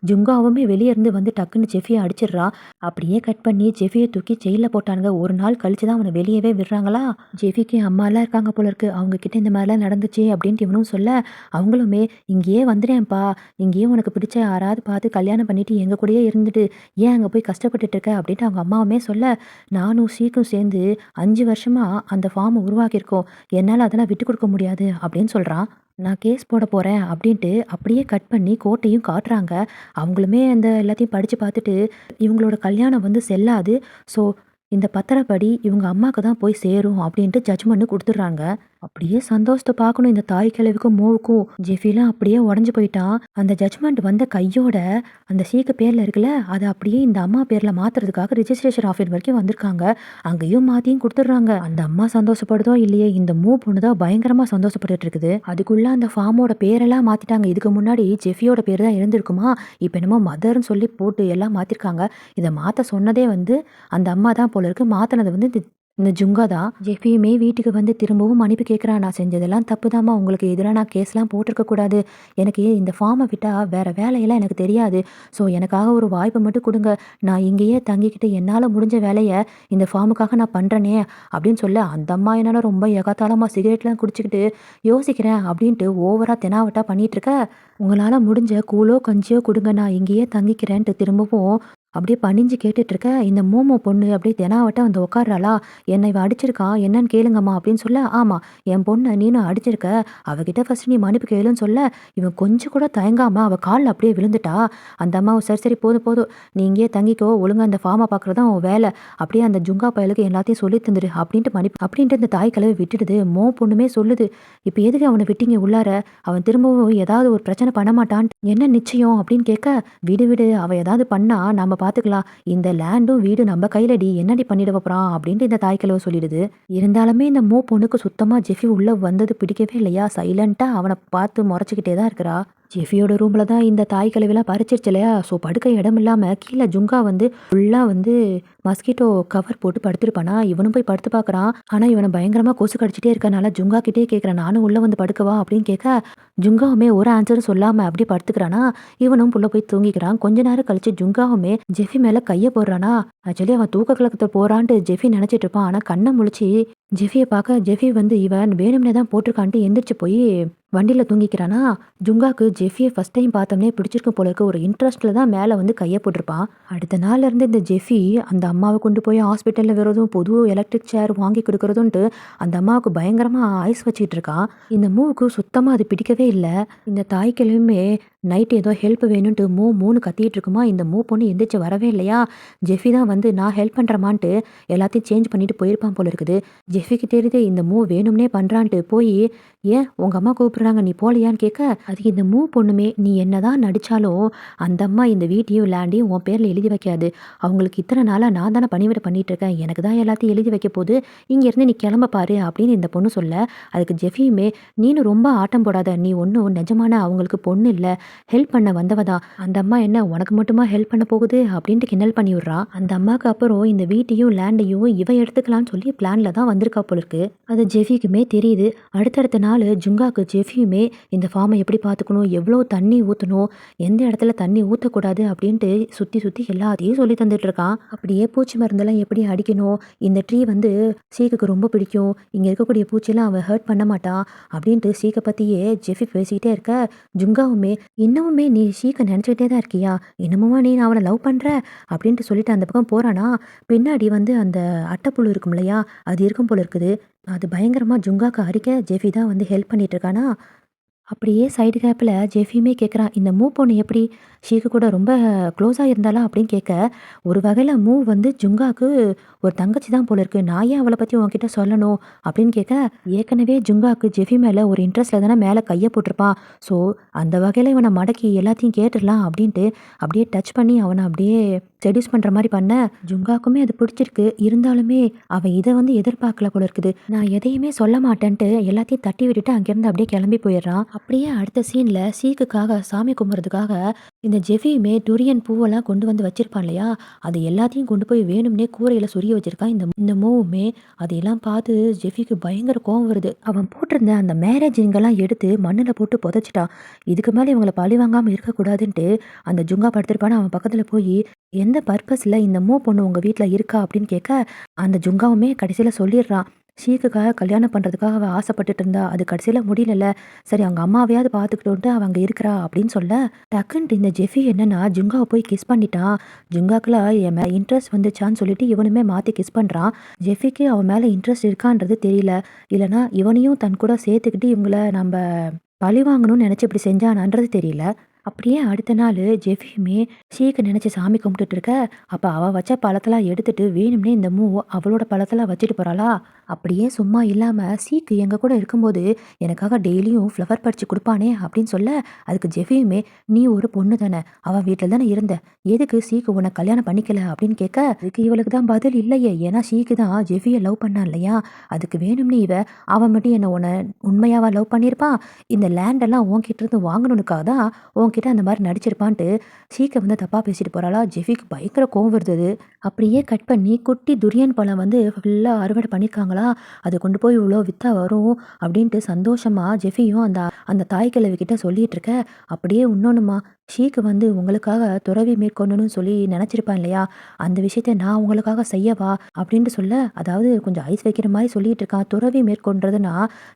A: ஜுங்காவுமே வெளியே இருந்து வந்து டக்குன்னு ஜெஃபியை அடிச்சிடுறா. அப்படியே கட் பண்ணி ஜெஃபியை தூக்கி ஜெயிலில் போட்டானுங்க. ஒரு நாள் கழிச்சு தான் அவனை வெளியவே விடுறாங்களா. ஜெஃபிக்கு அம்மாலாம் இருக்காங்க போல இருக்கு, அவங்க கிட்ட இந்த மாதிரிலாம் நடந்துச்சு அப்படின்ட்டு இவனும் சொல்ல, அவங்களுமே இங்கேயே வந்துடுறேன்ப்பா, இங்கேயே உனக்கு பிடிச்ச யாராவது பார்த்து கல்யாணம் பண்ணிட்டு எங்கள் கூடயே இருந்துட்டு ஏன் அங்கே போய் கஷ்டப்பட்டுட்டு இருக்க அப்படின்ட்டு அவங்க அம்மாவுமே சொல்ல, நானும் சீக்கும் சேர்ந்து 5 வருஷமா அந்த ஃபார்மை உருவாக்கியிருக்கோம், என்னால் அதெல்லாம் விட்டு கொடுக்க முடியாது அப்படின்னு சொல்கிறான். நான் கேஸ் போட போகிறேன் அப்படின்ட்டு அப்படியே கட் பண்ணி கோட்டையும் காட்டுறாங்க. அவங்களுமே அந்த எல்லாத்தையும் படித்து பார்த்துட்டு இவங்களோட கல்யாணம் வந்து செல்லாது, ஸோ இந்த பத்திரப்படி இவங்க அம்மாவுக்கு தான் போய் சேரும் அப்படின்ட்டு ஜட்ஜ்மெண்ட் கொடுத்துட்றாங்க. அப்படியே சந்தோஷத்தை பார்க்கணும் இந்த தாய் கிழவிக்கும் மூவுக்கும். ஜெஃபிலாம் அப்படியே உடஞ்சு போயிட்டான். அந்த ஜட்ஜ்மெண்ட் வந்த கையோட அந்த சீக்கு பேரில் இருக்குல்ல, அதை அப்படியே இந்த அம்மா பேரில் மாற்றுறதுக்காக ரிஜிஸ்ட்ரேஷன் ஆஃபீஸ் வரைக்கும் வந்திருக்காங்க. அங்கேயும் மாற்றியும் கொடுத்துட்றாங்க. அந்த அம்மா சந்தோஷப்படுதோ இல்லையே, இந்த மூவ் பொண்ணு தான் பயங்கரமாக சந்தோஷப்பட்டுட்டு இருக்குது. அதுக்குள்ளே அந்த ஃபார்மோட பேரெல்லாம் மாற்றிட்டாங்க. இதுக்கு முன்னாடி ஜெஃபியோட பேர் தான் இருந்திருக்குமா, இப்போ என்னமோ மதர்ன்னு சொல்லி போட்டு எல்லாம் மாற்றிருக்காங்க. இதை மாற்ற சொன்னதே வந்து அந்த அம்மா தான் போல இருக்கு. மாற்றினது வந்து இந்த ஜுங்கா தான் ஜெஃபியுமே வீட்டுக்கு வந்து திரும்பவும் மன்னிப்பு கேட்குறான். நான் செஞ்சதெல்லாம் தப்புதாம்மா. உங்களுக்கு எதிரா நான் கேஸ்லாம் போட்டிருக்க கூடாது. எனக்கு இந்த ஃபார்மை விட்டா வேற வேலையெல்லாம் எனக்கு தெரியாது. ஸோ எனக்காக ஒரு வாய்ப்பு மட்டும் குடுங்க. நான் இங்கேயே தங்கிக்கிட்டு என்னால முடிஞ்ச வேலைய இந்த ஃபார்முக்காக நான் பண்றேனே அப்படின்னு சொல்ல, அந்த அம்மா என்னன்னா ரொம்ப எகாத்தாளமா சிகரெட்லாம் குடிச்சுக்கிட்டு யோசிக்கிறேன் அப்படின்ட்டு ஓவரா தெனாவட்டா பண்ணிட்டு இருக்க, உங்களால முடிஞ்ச கூழோ கஞ்சியோ குடுங்க. நான் இங்கேயே தங்கிக்கிறேன்ட்டு திரும்பவும் அப்படியே பணிஞ்சு கேட்டுட்டு இருக்க, இந்த மோமோ பொண்ணு அப்படியே தெனாவட்டா வந்து உட்கார்றாளா, "என்ன இவன் அடிச்சிருக்கான், என்னன்னு கேளுங்கம்மா" அப்படின்னு சொல்ல, "ஆமா, என் பொண்ண நீனும் அடிச்சிருக்க. அவகிட்ட ஃபர்ஸ்ட் நீ மன்னிப்பு கேளுன்னு" சொல்ல, இவன் கொஞ்சம் கூட தயங்காம அவ கால்ல அப்படியே விழுந்துட்டா. அந்த அம்மாவும், "சரி சரி போதும் போதும், நீ இங்கேயே தங்கிக்கோ, ஒழுங்கா அந்த ஃபார்ம பார்க்குறது தான் உன் வேலை. அப்படியே அந்த ஜுங்கா பயலுக்கு எல்லாத்தையும் சொல்லி தந்துரு" அப்படின்ட்டு இந்த தாய் கிழவி விட்டுடுது. பொண்ணுமே சொல்லுது, "இப்ப எதுக்கு அவன விட்டீங்க உள்ளார? அவன் திரும்பவும் ஏதாவது ஒரு பிரச்சனை பண்ண மாட்டான், என்ன நிச்சயம்?" அப்படின்னு கேட்க, "விடு விடு, அவ ஏதாவது பண்ணா நம்ம பார்த்துக்கலாம். இந்த லேண்டும் வீடு நம்ம கையிலடி, என்னடி பண்ணிட போறான்?" அப்படின்ட்டு இந்த தாய் கிழவ சொல்லிடுது. இருந்தாலுமே இந்த பொண்ணுக்கு சுத்தமா ஜெஃபி உள்ள வந்தது பிடிக்கவே இல்லையா. சைலண்டா அவனை பார்த்து முறைச்சிக்கிட்டே தான் இருக்கிறா. ஜெஃபியோட ரூம்ல தான் இந்த தாய் கிழவிலாம் பறிச்சிருச்சு இல்லையா. ஸோ படுக்க இடம் இல்லாம கீழே ஜுங்கா வந்து ஃபுல்லா வந்து மஸ்கிட்டோ கவர் போட்டு படுத்திருப்பானா. இவனும் போய் படுத்து பார்க்குறான். ஆனா இவனை பயங்கரமா கொசு கடிச்சிட்டே இருக்கனால ஜுங்கா கிட்டே கேட்குறான், "நானும் உள்ள வந்து படுக்கவா?" அப்படின்னு கேட்க, ஜுங்காவுமே ஒரு ஆன்சரும் சொல்லாம அப்படியே படுத்துக்கிறானா. இவனும் புள்ள போய் தூங்கிக்கிறான். கொஞ்ச நேரம் கழிச்சு ஜுங்காவுமே ஜெஃபி மேல கைய போடுறானா. ஆக்சுவலி அவன் தூக்க கலக்கத்துல போறான்ட்டு ஜெஃபி நினைச்சிட்டு இருப்பான். ஆனா கண்ணை முழிச்சு ஜெஃபிய பார்க்க, ஜெஃபி வந்து இவன் வேணும்னே தான் போட்டிருக்கான்ட்டு எந்திரிச்சு போய் வண்டியில தூங்கிக்கிறானா. ஜுங்காக்கு ஜெஃபியை ஃபர்ஸ்ட் டைம் பார்த்தோம்னே பிடிச்சிருக்கும் போல இருக்கு. ஒரு இன்ட்ரெஸ்ட்ல தான் மேல வந்து கைய போட்டிருப்பான். அடுத்த நாள்ல இருந்து இந்த ஜெஃபி அந்த அம்மாவை கொண்டு போய் ஹாஸ்பிட்டல்ல விடுறதும், புது எலக்ட்ரிக் சேர் வாங்கி கொடுக்கறதுன்ட்டு அந்த அம்மாவுக்கு பயங்கரமா ஐஸ் வச்சிட்டு இருக்கான். இந்த மூவுக்கு சுத்தமா அது பிடிக்கவே இல்ல. இந்த தாய்க்கிழமையுமே நைட் ஏதோ ஹெல்ப் வேணும்ன்ட்டு மூணு கத்திட்டு இருக்குமா. இந்த பொண்ணு எந்திரிச்சு வரவே இல்லையா. ஜெஃபி தான் வந்து நான் ஹெல்ப் பண்றேமான்ட்டு எல்லாத்தையும் சேஞ்ச் பண்ணிட்டு போயிருப்பான் போல இருக்குது. ஜெஃபிக்கு தெரியுது இந்த வேணும்னே பண்றான்ட்டு போய், "ஏன் உங்க அம்மா கூப்பிடுறாங்க, நீ போலியான்னு?" கேட்க, அதுக்கு இந்த பொண்ணுமே, "நீ என்னதான் நடிச்சாலும் அந்த அம்மா இந்த வீட்டையும் லேண்டையும் உன் பேர்ல எழுதி வைக்காது. அவங்களுக்கு இத்தனை நாளா நான் தானே பணிவிடை பண்ணிட்டு இருக்கேன். எனக்கு தான் எல்லாத்தையும் எழுதி வைக்க போகுது. இங்க இருந்து நீ கிளம்ப பாரு" அப்படின்னு இந்த பொண்ணு சொல்ல, அதுக்கு ஜெஃபியுமே, "நீனும் ரொம்ப ஆட்டம் போடாத. நீ ஒன்றும் நிஜமான அவங்களுக்கு பொண்ணு இல்ல. ஹெல்ப் பண்ண வந்தவ தான். அந்த அம்மா என்ன உனக்கு மட்டுமா ஹெல்ப் பண்ண போகுது?" அப்படின்ட்டு கிண்டல் பண்ணி விடுறான். அந்த அம்மாக்கு அப்புறம் இந்த வீட்டையும் லேண்டையும் இவ எடுத்துக்கலாம்னு சொல்லி பிளான்ல தான் வந்திருக்கா போல இருக்கு. அது ஜெஃபிக்குமே தெரியுது. அடுத்தடுத்த நாள் ஜுங்காக்கு ஜெஃபியுமே இந்த ஃபார்மை எப்படி பார்த்துக்கணும், எவ்வளோ தண்ணி ஊற்றணும், எந்த இடத்துல தண்ணி ஊற்றக்கூடாது அப்படின்ட்டு சுற்றி சுற்றி எல்லாத்தையும் சொல்லி தந்துட்டு இருக்கான். அப்படியே பூச்சி மருந்தெல்லாம் எப்படி அடிக்கணும், இந்த ட்ரீ வந்து சீக்குக்கு ரொம்ப பிடிக்கும், இங்கே இருக்கக்கூடிய பூச்சியெல்லாம் அவன் ஹர்ட் பண்ண மாட்டான் அப்படின்ட்டு சீக்கை பற்றியே ஜெஃபி பேசிக்கிட்டே இருக்க, ஜுங்காவுமே, "இன்னமுமே நீ சீக்கை நினச்சிக்கிட்டே தான் இருக்கியா, இன்னமுமா நீ அவனை லவ் பண்ணுற?" அப்படின்ட்டு சொல்லிட்டு அந்த பக்கம் போகிறானா. பின்னாடி வந்து அந்த அட்டைப்புழு இருக்கும் இல்லையா, அது இருக்கும் போல இருக்குது. அது பயங்கரமா ஜுங்காக்கு அரிக்க ஜெஃபி தான் வந்து ஹெல்ப் பண்ணிட்டு இருக்கானா. அப்படியே சைடு கேப்பில் ஜெஃபியுமே கேட்குறான், "இந்த பொண்ணு எப்படி ஷீக்கு கூட ரொம்ப க்ளோஸாக இருந்தாளா?" அப்படின்னு கேட்க, ஒரு வகையில் வந்து ஜுங்காக்கு ஒரு தங்கச்சி தான் போல இருக்கு. "நான் ஏன் அவளை பற்றி உன்கிட்ட சொல்லணும்?" அப்படின்னு கேட்க, ஏற்கனவே ஜுங்காக்கு ஜெஃபி மேலே ஒரு இன்ட்ரெஸ்ட்ல தானே மேலே கையை போட்டிருப்பான். ஸோ அந்த வகையில் இவனை மடக்கி எல்லாத்தையும் கேட்டுடலாம் அப்படின்ட்டு அப்படியே டச் பண்ணி அவனை அப்படியே செடியூஸ் பண்ணுற மாதிரி பண்ண, ஜுங்காக்குமே அது பிடிச்சிருக்கு. இருந்தாலுமே அவன் இதை வந்து எதிர்பார்க்கல போல இருக்குது. நான் எதையுமே சொல்ல மாட்டேன்ட்டு எல்லாத்தையும் தட்டி விட்டுட்டு அங்கேருந்து அப்படியே கிளம்பி போயிடுறான். அப்படியே அடுத்த சீன்ல சீக்குக்காக சாமி கும்பிட்றதுக்காக இந்த ஜெஃபியுமே டுரியன் பூவெல்லாம் கொண்டு வந்து வச்சிருப்பான் இல்லையா, அது எல்லாத்தையும் கொண்டு போய் வேணும்னே கூரையில சொருகி வச்சிருக்கான். இந்த இந்த மூவுமே அதையெல்லாம் பார்த்து ஜெஃபிக்கு பயங்கர கோவம் வருது. அவன் போட்டிருந்த அந்த மேரேஜ் ரிங்கெல்லாம் எடுத்து மண்ணில் போட்டு புதைச்சிட்டான். இதுக்கு மேலே இவங்களை பழி வாங்காமல் இருக்கக்கூடாதுன்ட்டு அந்த ஜுங்கா படுத்திருப்பான அவன் பக்கத்தில் போய், "எந்த பர்பஸில் இந்த பொண்ணு உங்கள் வீட்டில் இருக்கா?" அப்படின்னு கேட்க, அந்த ஜுங்காவுமே கடைசியில் சொல்லிடுறான், "ஷீக்குக்காக கல்யாணம் பண்ணுறதுக்காக அவள் ஆசைப்பட்டுட்டு இருந்தா, அது கடைசியில் முடியலல்ல, சரி அவங்க அம்மாவையாவது பார்த்துக்கிட்டோன்ட்டு அவள் அங்கே இருக்கிறா" அப்படின்னு சொல்ல, டக்குன்ட்டு இந்த ஜெஃபி என்னன்னா ஜுங்காவை போய் கிஸ் பண்ணிட்டான். ஜுங்காக்குலாம் என் மேலே இன்ட்ரெஸ்ட் வந்துச்சான்னு சொல்லிட்டு இவனுமே மாற்றி கிஸ் பண்ணுறான். ஜெஃபிக்கு அவன் மேலே இன்ட்ரெஸ்ட் இருக்கான்றது தெரியல. இல்லைனா இவனையும் தன் கூட சேர்த்துக்கிட்டு இவங்கள நம்ம பழி வாங்கணும்னு நினச்சி இப்படி செஞ்சானான்றது தெரியல. அப்படியே அடுத்த நாள் ஜெஃபியுமே ஷீக்கு நினச்சி சாமி கும்பிட்டுட்டு இருக்க, அப்போ அவள் வச்ச பழத்தெல்லாம் எடுத்துட்டு வேணும்னே இந்த அவளோட பழத்தெல்லாம் வச்சுட்டு போகிறாளா. அப்படியே சும்மா இல்லாம சீக்கு எங்க கூட இருக்கும்போது எனக்காக டெய்லியும் ஃப்ளவர் பறிச்சு குடுப்பானே அப்படின்னு சொல்ல, அதுக்கு ஜெஃபியுமே, "நீ ஒரு பொண்ணு தானே, அவன் வீட்ல தானே இருந்த. எதுக்கு சீக்கு உன்ன கல்யாணம் பண்ணிக்கல?" அப்படின்னு கேட்க, அதுக்கு இவளுக்கு தான் பதில் இல்லையே. ஏன்னா சீக்கு தான் ஜெஃபிய லவ் பண்ணான் இல்லையா? அதுக்கு வேணும்னே அவன் மட்டும் உன்ன உண்மையாவா லவ் பண்ணியிருப்பான்? இந்த லேண்ட் எல்லாம் உன்கிட்ட இருந்து வாங்கணும்னுக்காக தான் உன்கிட்ட அந்த மாரி நடிச்சிருப்பான்ட்டு சீக்க வந்து தப்பா பேசிட்டு போறாளா? ஜெஃபிக்கு பயங்கர கோவம் வருது. அப்படியே கட் பண்ணி குட்டி துரியன் பழம் வந்து ஃபுல்லா அறுவடை பண்ணியிருக்காங்களா, அத கொண்டு போய் இவ்வளோ வித்தா வரும் அப்படின்ட்டு சந்தோஷமா ஜெஃபியும் அந்த அந்த தாய் கிழவி கிட்ட சொல்லிட்டு இருக்க, அப்படியே இன்னொன்னுமா, ஷீக்கு வந்து உங்களுக்காக துறவி மேற்கொள்ளணும்னு சொல்லி நினைச்சிருப்பான் இல்லையா, அந்த விஷயத்த நான் உங்களுக்காக செய்யவா அப்படின்ட்டு சொல்ல, அதாவது கொஞ்சம் ஐஸ் வைக்கிற மாதிரி சொல்லிட்டு இருக்கான். துறவி மேற்கொள்றதுன்னா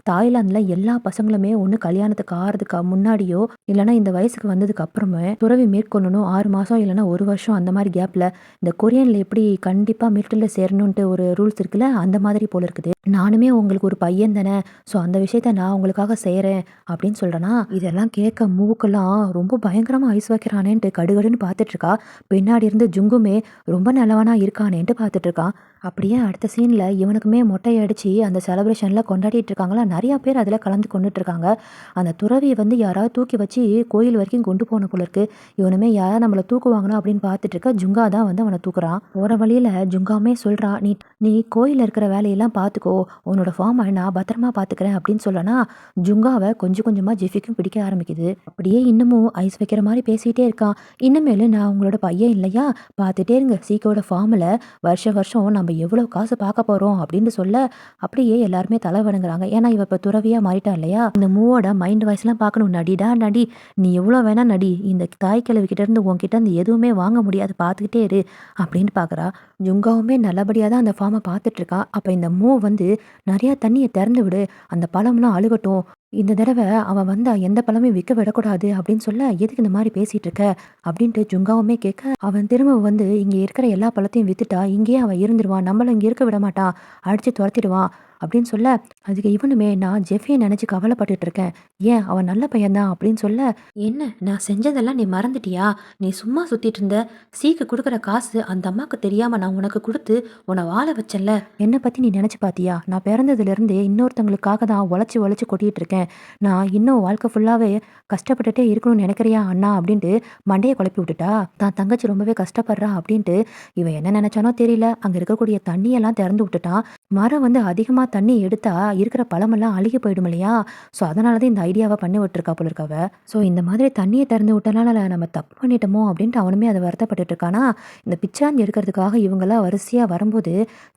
A: தாய்லாந்துல எல்லா பசங்களுமே ஒன்று கல்யாணத்துக்கு ஆறதுக்கு முன்னாடியோ இல்லைன்னா இந்த வயசுக்கு வந்ததுக்கு அப்புறமே துறவி மேற்கொள்ளணும். 6 மாசம் இல்லைன்னா 1 வருஷம் அந்த மாதிரி கேப்ல இந்த கொரியன்ல எப்படி கண்டிப்பா மிலிட்டரியில சேரணுன்ட்டு ஒரு ரூல்ஸ் இருக்குல்ல, அந்த மாதிரி போல இருக்குது. நானுமே உங்களுக்கு ஒரு பையன் தானே, ஸோ அந்த விஷயத்த நான் உங்களுக்காக செய்கிறேன் அப்படின்னு சொல்கிறேன்னா, இதெல்லாம் கேட்க மூக்கெல்லாம் ரொம்ப பயங்கரமாக ஐஸ் வைக்கிறானேன்ட்டு கடுகடுன்னு பார்த்துட்டு இருக்கா. பின்னாடி இருந்து ஜுங்குமே ரொம்ப நல்லவனா இருக்கானேன்ட்டு பார்த்துட்டு இருக்கான். அப்படியே அடுத்த சீனில் இவனுக்குமே மொட்டை அடித்து அந்த செலப்ரேஷனில் கொண்டாடிட்டு இருக்காங்களா, நிறையா பேர் அதில் கலந்து கொண்டுட்டு இருக்காங்க. அந்த துறவியை வந்து யாராவது தூக்கி வச்சு கோயில் வரைக்கும் கொண்டு போன போல இருக்கு. இவனுமே யாராவது நம்மளை தூக்குவாங்களா அப்படின்னு பார்த்துட்டு இருக்க, ஜுங்கா தான் வந்து அவனை தூக்குறான். போகிற வழியில் ஜுங்காமே சொல்கிறான், நீ நீ கோயிலில் இருக்கிற வேலையெல்லாம் பார்த்துக்கோ, உன்னோட ஃபார்மை நான் பத்திரமா பார்த்துக்கிறேன் அப்படின்னு சொல்லனா, ஜுங்காவை கொஞ்சம் கொஞ்சமாக ஜெஃபிக்கும் பிடிக்க ஆரம்பிக்குது. அப்படியே இன்னமும் ஐஸ் வைக்கிற மாதிரி பேசிகிட்டே இருக்கான். இன்னமேலு நான் உங்களோட பையன் இல்லையா, பார்த்துட்டே இருங்க, சீக்கோட ஃபார்மில் வருஷம் வருஷம் நம்ம எவ்வளோ காசு பார்க்க போகிறோம் அப்படின்னு சொல்ல, அப்படியே எல்லாருமே தலை வணங்குறாங்க. ஏன்னா இவ இப்போ துறவியாக மாறிட்டா இல்லையா, இந்த மூவோட மைண்ட் வாய்ஸ்லாம் பார்க்கணும். நடிடா நடி, நீ எவ்வளோ வேணா நடி, இந்த தாய் கிழவிக்கிட்ட இருந்து உன்கிட்ட இருந்து எதுவுமே வாங்க முடியாது, பார்த்துக்கிட்டே இரு அப்படின்னு பார்க்குறா. ஜுங்காவுமே நல்லபடியாக தான் அந்த ஃபார்மை பார்த்துட்டு இருக்கா. அப்போ இந்த மூ வந்து நிறையா தண்ணியை திறந்து விடு, அந்த பழம்லாம் அழுகட்டும், இந்த தடவை அவன் வந்தா எந்த பழமே விற்க விடக்கூடாது அப்படின்னு சொல்ல, எதுக்கு இந்த மாதிரி பேசிட்டு இருக்க அப்படின்ட்டு ஜுங்காவுமே கேட்க, அவன் திரும்ப வந்து இங்கே இருக்கிற எல்லா பழத்தையும் வித்துட்டா இங்கேயே அவன் இருந்துருவான், நம்மள இங்கே இருக்க விட மாட்டான், அடிச்சு துரத்திடுவான் அப்படின்னு சொல்ல, அதுக்கு இவனுமே நான் ஜெஃபியை நினச்சி கவலைப்பட்டுட்டு இருக்கேன், ஏன் அவன் நல்ல பையன்தான் அப்படின்னு சொல்ல, என்ன நான் செஞ்சதெல்லாம் நீ மறந்துட்டியா, நீ சும்மா சுத்திட்டு இருந்த, சீக்கு கொடுக்குற காசு அந்த அம்மாவுக்கு தெரியாம நான் உனக்கு கொடுத்து உன்னை வாழ வச்சல, என்னை பத்தி நீ நினைச்சு பாத்தியா, நான் பிறந்ததுலேருந்தே இன்னொருத்தவங்களுக்காக தான் உழைச்சி உழைச்சி கொட்டிட்டு இருக்கேன், நான் இன்னும் வாழ்க்கை ஃபுல்லாவே கஷ்டப்பட்டுட்டே இருக்கணும்னு நினைக்கிறியா அண்ணா அப்படின்ட்டு மண்டையை குழப்பி விட்டுட்டா. தான் தங்கச்சி ரொம்பவே கஷ்டப்படுறா அப்படின்ட்டு இவன் என்ன நினைச்சானோ தெரியல, அங்க இருக்கக்கூடிய தண்ணியெல்லாம் திறந்து விட்டுட்டான். மரம் வந்து அதிகமா தண்ணி எடுத்தா இருக்கிற பழமெல்லாம் அழுகி போயிடும் இல்லையா, ஸோ அதனால தான் இந்த ஐடியாவை பண்ணி விட்டுருக்கா போல இருக்கவ. ஸோ இந்த மாதிரி தண்ணியை திறந்து விட்டனால நம்ம தப்பு பண்ணிட்டோமோ அப்படின்ட்டு அவனுமே அதை வருத்தப்பட்டுட்டு இருக்கானா. இந்த பிச்சாந்தி எடுக்கிறதுக்காக இவங்கெல்லாம் வரிசையா வரும்போது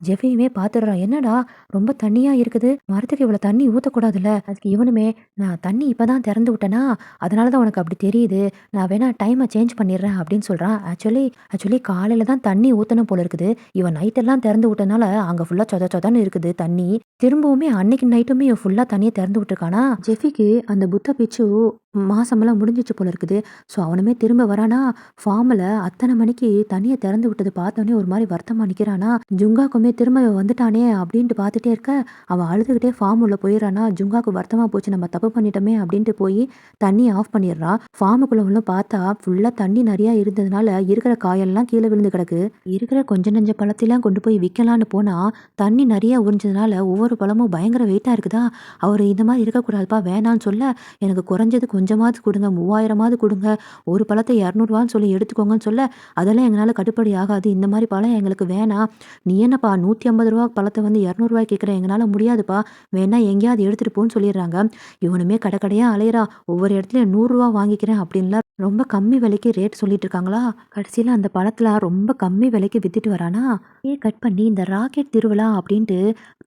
A: ஜெஃபியுமே பார்த்துடுறான், என்னடா ரொம்ப தண்ணியா இருக்குது, மரத்துக்கு இவ்வளோ தண்ணி ஊற்றக்கூடாதுல்ல. அதுக்கு இவனுமே, நான் தண்ணி இப்பதான் திறந்து விட்டேனா, அதனால தான் உனக்கு அப்படி தெரியுது, நான் வேணா டைமை சேஞ்ச் பண்ணிடுறேன் அப்படின்னு சொல்றான். ஆக்சுவலி ஆக்சுவலி காலையில தான் தண்ணி ஊற்றணும் போல இருக்குது, இவன் நைட்டெல்லாம் திறந்து விட்டனால அங்கே ஃபுல்லாக சொத சொதன்னு இருக்குது தண்ணி. திரும்பவுமே அன்னைக்கு நைட்டுமே ஃபுல்லாக தண்ணியை திறந்து விட்டுருக்கானா. ஜெஃபிக்கு அந்த புத்த பிச்சு மாசமெல்லாம் முடிஞ்சிச்சு போல இருக்குது. ஸோ அவனுமே திரும்ப வரானா, ஃபார்மில் அத்தனை மணிக்கு தண்ணியை திறந்து விட்டது பார்த்தோன்னே ஒரு மாதிரி வருத்தமாக நிற்கிறானா. ஜுங்காக்குமே திரும்ப இவன் வந்துட்டானே அப்படின்ட்டு பார்த்துட்டே இருக்க, அவன் அழுதுகிட்டே ஃபார்ம் உள்ள போயிடறானா. ஜுங்காக்கு வருத்தமாக போச்சு, நம்ம தப்பு பண்ணிட்டோமே அப்படின்ட்டு போய் தண்ணியை ஆஃப் பண்ணிடுறான். ஃபார்முக்குள்ள ஒன்று பார்த்தா ஃபுல்லாக தண்ணி நிறையா இருந்ததுனால இருக்கிற காயெல்லாம் கீழே விழுந்து கிடக்கு. இருக்கிற கொஞ்ச நஞ்ச பழத்தெல்லாம் கொண்டு போய் விற்கலான்னு போனால் தண்ணி நிறையா உறிஞ்சதுனால ஒவ்வொரு பழமும் பயங்கர வெயிட்டாக இருக்குதா. அவர் இந்த மாதிரி இருக்கக்கூடாதுப்பா வேணான்னு சொல்ல, எனக்கு குறைஞ்சது கொஞ்சமாவது கொடுங்க, 3000மாவது கொடுங்க, ஒரு பழத்தை 200ரூவான்னு சொல்லி எடுத்துக்கோங்கன்னு சொல்ல, அதெல்லாம் எங்களால் கட்டுப்படி ஆகாது, இந்த மாதிரி பழம் எங்களுக்கு வேணாம், நீ என்னப்பா 150 ரூபா பழத்தை வந்து 200 ரூபாய் கேட்குறேன், எங்களால் முடியாதுப்பா, வேணா எங்கேயாவது எடுத்துகிட்டு போன்னு சொல்லிடுறாங்க. இவனுமே கடை கடையாக அலையிறா, ஒவ்வொரு இடத்துலையும் 100 ரூபா வாங்கிக்கிறேன் அப்படின்லாம் ரொம்ப கம்மி விலைக்கு ரேட் சொல்லிட்டு இருக்காங்களா. கடைசியில் அந்த பழத்தில் ரொம்ப கம்மி விலைக்கு வித்துட்டு வரானா. கட் பண்ணி இந்த ராக்கெட் திருவிழா அப்படின்ட்டு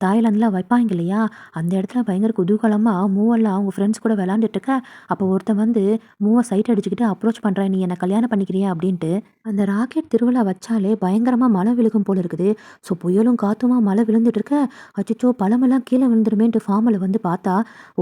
A: தாய்லாந்தில் வைப்பாங்க இல்லையா, அந்த இடத்துல பயங்கர குதூகலமாக மூவெல்லாம் அவங்க ஃப்ரெண்ட்ஸ் கூட விளாண்டுட்டு இருக்க, அப்போ ஒருத்தன் வந்து மூவை சைட் அடிச்சுக்கிட்டு அப்ரோச் பண்ணுறேன், நீ என்னை கல்யாணம் பண்ணிக்கிறியா அப்படின்ட்டு. அந்த ராக்கெட் திருவிழா வச்சாலே பயங்கரமாக மழை விழுகும் போல இருக்குது. ஸோ புயலும் காற்றுமா மழை விழுந்துட்டு இருக்க, அச்சோ பழமெல்லாம் கீழே விழுந்துருமேன்ட்டு ஃபார்மில் வந்து பார்த்தா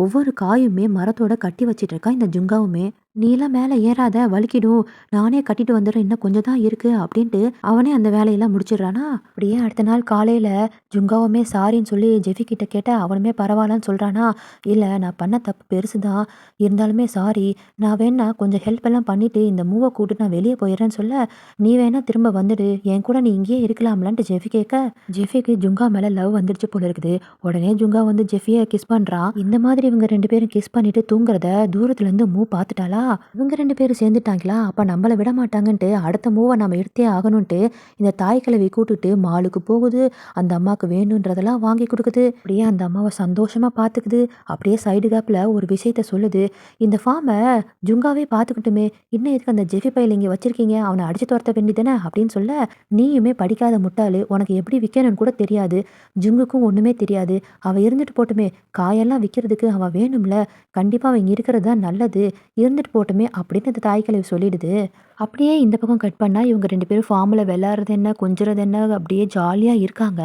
A: ஒவ்வொரு காயுமே மரத்தோட கட்டி வச்சிட்டு இருக்கா இந்த ஜுங்காவுமே. நீலாம் மேல ஏறாத வலிக்கிடும். நானே கட்டிட்டு வந்துடுறேன். இன்னும் கொஞ்சம் தான் இருக்கு அப்படின்ட்டு அவனே அந்த வேலையெல்லாம் முடிச்சிடுறானா. அப்படியே அடுத்த நாள் காலையில ஜுங்காவுமே சாரின்னு சொல்லி ஜெஃபி கிட்ட கேட்டா, அவனுமே பரவாயில்லன்னு சொல்றானா. இல்ல நான் பண்ண தப்பு பெருசு தான். இருந்தாலுமே சாரி. நான் வேணா கொஞ்சம் ஹெல்ப் எல்லாம் பண்ணிட்டு இந்த மூவ கூட்டிட்டு நான் வெளிய போயிடுறேன்னு சொல்ல, நீ வேணா திரும்ப வந்துடு. என் கூட நீ இங்கேயே இருக்கலாம்லன்ட்டு ஜெஃபி கேட்க, ஜெஃபிக்கு ஜுங்கா மேல லவ் வந்துருச்சு போல இருக்குது. உடனே ஜுங்கா வந்து ஜெஃபிய கிஸ் பண்றான். இந்த மாதிரி இவங்க 2 பேரும் கிஸ் பண்ணிட்டு தூங்குறத தூரத்துல இருந்து மூவ் பார்த்துட்டாளா. இவங்க 2 பேரும் சேர்ந்துட்டாங்களா, அப்ப நம்மள விட மாட்டாங்கன்ட்டு அடுத்த மூவ நம்ம எடுத்தே ஆகணும்ன்ட்டு இந்த தாய் கிழவி கூட்டிட்டு மாலுக்கு போகுது. அந்த அம்மாக்கு வேணுன்றதெல்லாம் வாங்கி கொடுக்குது. அப்படியே அந்த அம்மாவை சந்தோஷமா பார்த்துக்குது. அப்படியே சைடு கேப்ல ஒரு விஷயத்த சொல்லுது. இந்த ஃபார்மை ஜுங்காவே பார்த்துக்கிட்டுமே, இன்னும் எதுக்கு அந்த ஜெஃபி பையில இங்க வச்சிருக்கீங்க, அவனை அடிச்சு துரத்த வேண்டியதானே அப்படின்னு சொல்ல, நீயுமே படிக்காத முட்டாளு, உனக்கு எப்படி விற்கணும்னு கூட தெரியாது, ஜுங்குக்கும் ஒண்ணுமே தெரியாது, அவ இருந்துட்டு போட்டுமே, காயெல்லாம் விற்கிறதுக்கு அவ வேணும்ல, கண்டிப்பா அவ இங்க இருக்கிறது தான் நல்லது, இருந்துட்டு போட்டுமே அப்படின்னு அந்த தாய் கிழவி சொல்லிடுது. அப்படியே இந்த பக்கம் கட் பண்ணா இவங்க 2 பேரும் ஃபார்ம்ல விளையாடுறது என்ன, கொஞ்சுறது என்ன அப்படியே ஜாலியா இருக்காங்க.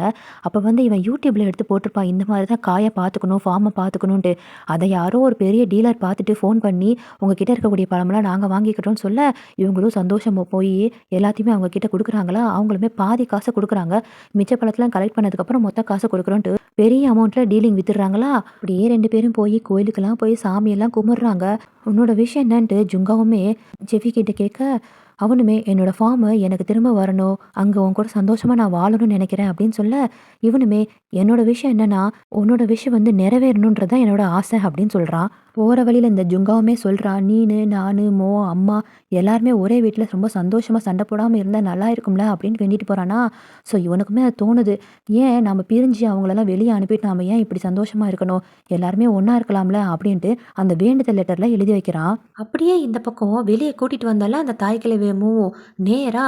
A: அப்ப வந்து இவன் யூடியூப்ல எடுத்து போட்டிருப்பான். இந்த மாதிரி தான் காய பார்த்துக்கணும், ஃபார்ம பார்த்துக்கணுன்ட்டு. அத யாரோ ஒரு பெரிய டீலர் பார்த்துட்டு ஃபோன் பண்ணி, உங்ககிட்ட இருக்கக்கூடிய பழமெல்லாம் நாங்க வாங்கிக்கிறோம்னு சொல்ல, இவங்களும் சந்தோஷமா போய் எல்லாத்தையுமே அவங்க கிட்ட குடுக்குறாங்களா, அவங்களுமே பாதி காச குடுக்குறாங்க. மிச்ச பழத்தலாம் கலெக்ட் பண்ணதுக்கப்புறம் மொத்த காச குடுக்குறோன்ட்டு பெரிய அமௌண்ட்ல டீலிங் வித்துடுறாங்களா. அப்படியே 2 பேரும் போய் கோயிலுக்கெல்லாம் போய் சாமியெல்லாம் கும்பிடுறாங்க. உன்னோட விஷயம் என்னன்ட்டு ஜுங்காவுமே ஜெஃபி கிட்ட கேட்க, அவனுமே என்னோட ஃபார்மு எனக்கு திரும்ப வரணும், அங்க உன் கூட சந்தோஷமா நான் வாழணும்னு நினைக்கிறேன் அப்படின்னு சொல்ல, இவனுமே என்னோட விஷயம் என்னன்னா, உன்னோட விஷயம் வந்து நிறைவேறணுன்றது தான் என்னோட ஆசை அப்படின்னு சொல்றான். போற வழியில இந்த ஜுங்காவுமே சொல்றா, நீனு நானு மோ அம்மா எல்லாருமே ஒரே வீட்டுல ரொம்ப சந்தோஷமா சண்டை போடாம இருந்தா நல்லா இருக்கும்ல அப்படின்னு வேண்டிட்டு போறானா. ஸோ இவனுக்குமே அது தோணுது. ஏன் நம்ம பிரிஞ்சு அவங்களெல்லாம் வெளியே அனுப்பிட்டு நாம ஏன் இப்படி சந்தோஷமா இருக்கணும், எல்லாருமே ஒண்ணா இருக்கலாம்ல அப்படின்ட்டு அந்த வேண்டுதல் லெட்டர்ல எழுதி வைக்கிறான். அப்படியே இந்த பக்கம் வெளியே கூட்டிட்டு வந்தால அந்த தாய் கிழவியமும் நேரா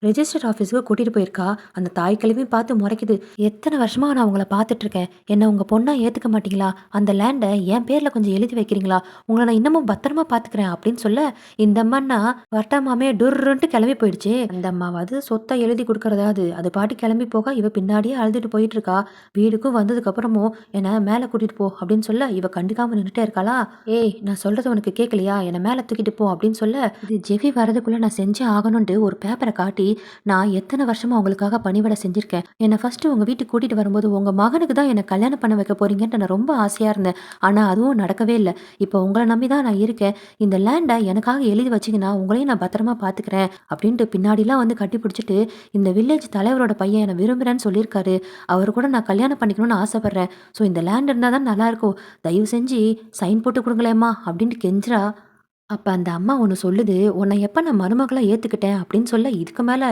A: ரெஜிஸ்டர் ஆஃபீஸுக்கு கூட்டிட்டு போயிருக்கா. அந்த தாய் கிழவியும் பார்த்து முறைக்குது. எத்தனை வருஷமா நான் உங்களை பார்த்துட்டு இருக்கேன், என்ன உங்க பொண்ணா ஏத்துக்க மாட்டீங்களா, அந்த லேண்டை என் பேர்ல கொஞ்சம் எழுதி வைக்கிறீங்களா, உங்களை நான் இன்னமும் பத்திரமா பாத்துக்கிறேன் அப்படின்னு சொல்ல, இந்த அம்மான்னா வரட்டாமாமே டுர்ன்ட்டு கிளம்பி போயிடுச்சு. அந்த அம்மாவது சொத்தை எழுதி கொடுக்கறதாவது அது பாட்டு கிளம்பி போக இவ பின்னாடியே அழுதுட்டு போயிட்டு இருக்கா. வீடுக்கும் வந்ததுக்கு அப்புறமும் என்ன மேல கூட்டிட்டு போ அப்படின்னு சொல்ல, இவ கண்டுக்காம நின்றுட்டே இருக்காளா. ஏய் நான் சொல்றது உனக்கு கேட்கலையா, என்ன மேல தூக்கிட்டு போ அப்படின்னு சொல்ல, இது ஜெஃபி வரதுக்குள்ள நான் செஞ்சே ஆகணும்ட்டு ஒரு பேப்பரை காட்டி, நான் எத்தனை வருஷமா உங்களுக்காக பணிவிடை செஞ்சிருக்கேன், என்னை ஃபர்ஸ்ட் உங்க வீட்டுக்கு கூட்டிட்டு வரும்போது உங்க மகனுக்கு தான் என்னை கல்யாணம் பண்ண வைக்க போறீங்கன்ட்டு நான் ரொம்ப ஆசையா இருந்தேன். ஆனா அதுவும் நடக்கவே இல்லை. இப்போ உங்களை நம்பி தான் நான் இருக்கேன். இந்த லேண்டை எனக்காக எழுதி வச்சிங்கன்னா உங்களையும் நான் பத்திரமா பார்த்துக்கிறேன் அப்படின்ட்டு பின்னாடிலாம் வந்து கட்டி பிடிச்சிட்டு, இந்த வில்லேஜ் தலைவரோட பையன் என்னை விரும்புகிறேன்னு சொல்லியிருக்காரு, அவர் கூட நான் கல்யாணம் பண்ணிக்கணும்னு ஆசைப்பட்றேன். ஸோ இந்த லேண்ட் இருந்தால் தான் நல்லாயிருக்கும், தயவு செஞ்சு சைன் போட்டு கொடுங்களேம்மா அப்படின்ட்டு கெஞ்சுறா. அப்ப அந்த அம்மா ஒண்ணு சொல்லுது, "உன்னை எப்ப நான் மருமகளா ஏத்துக்கிட்டேன்" அப்படின்னு சொல்ல, இதுக்கு மேல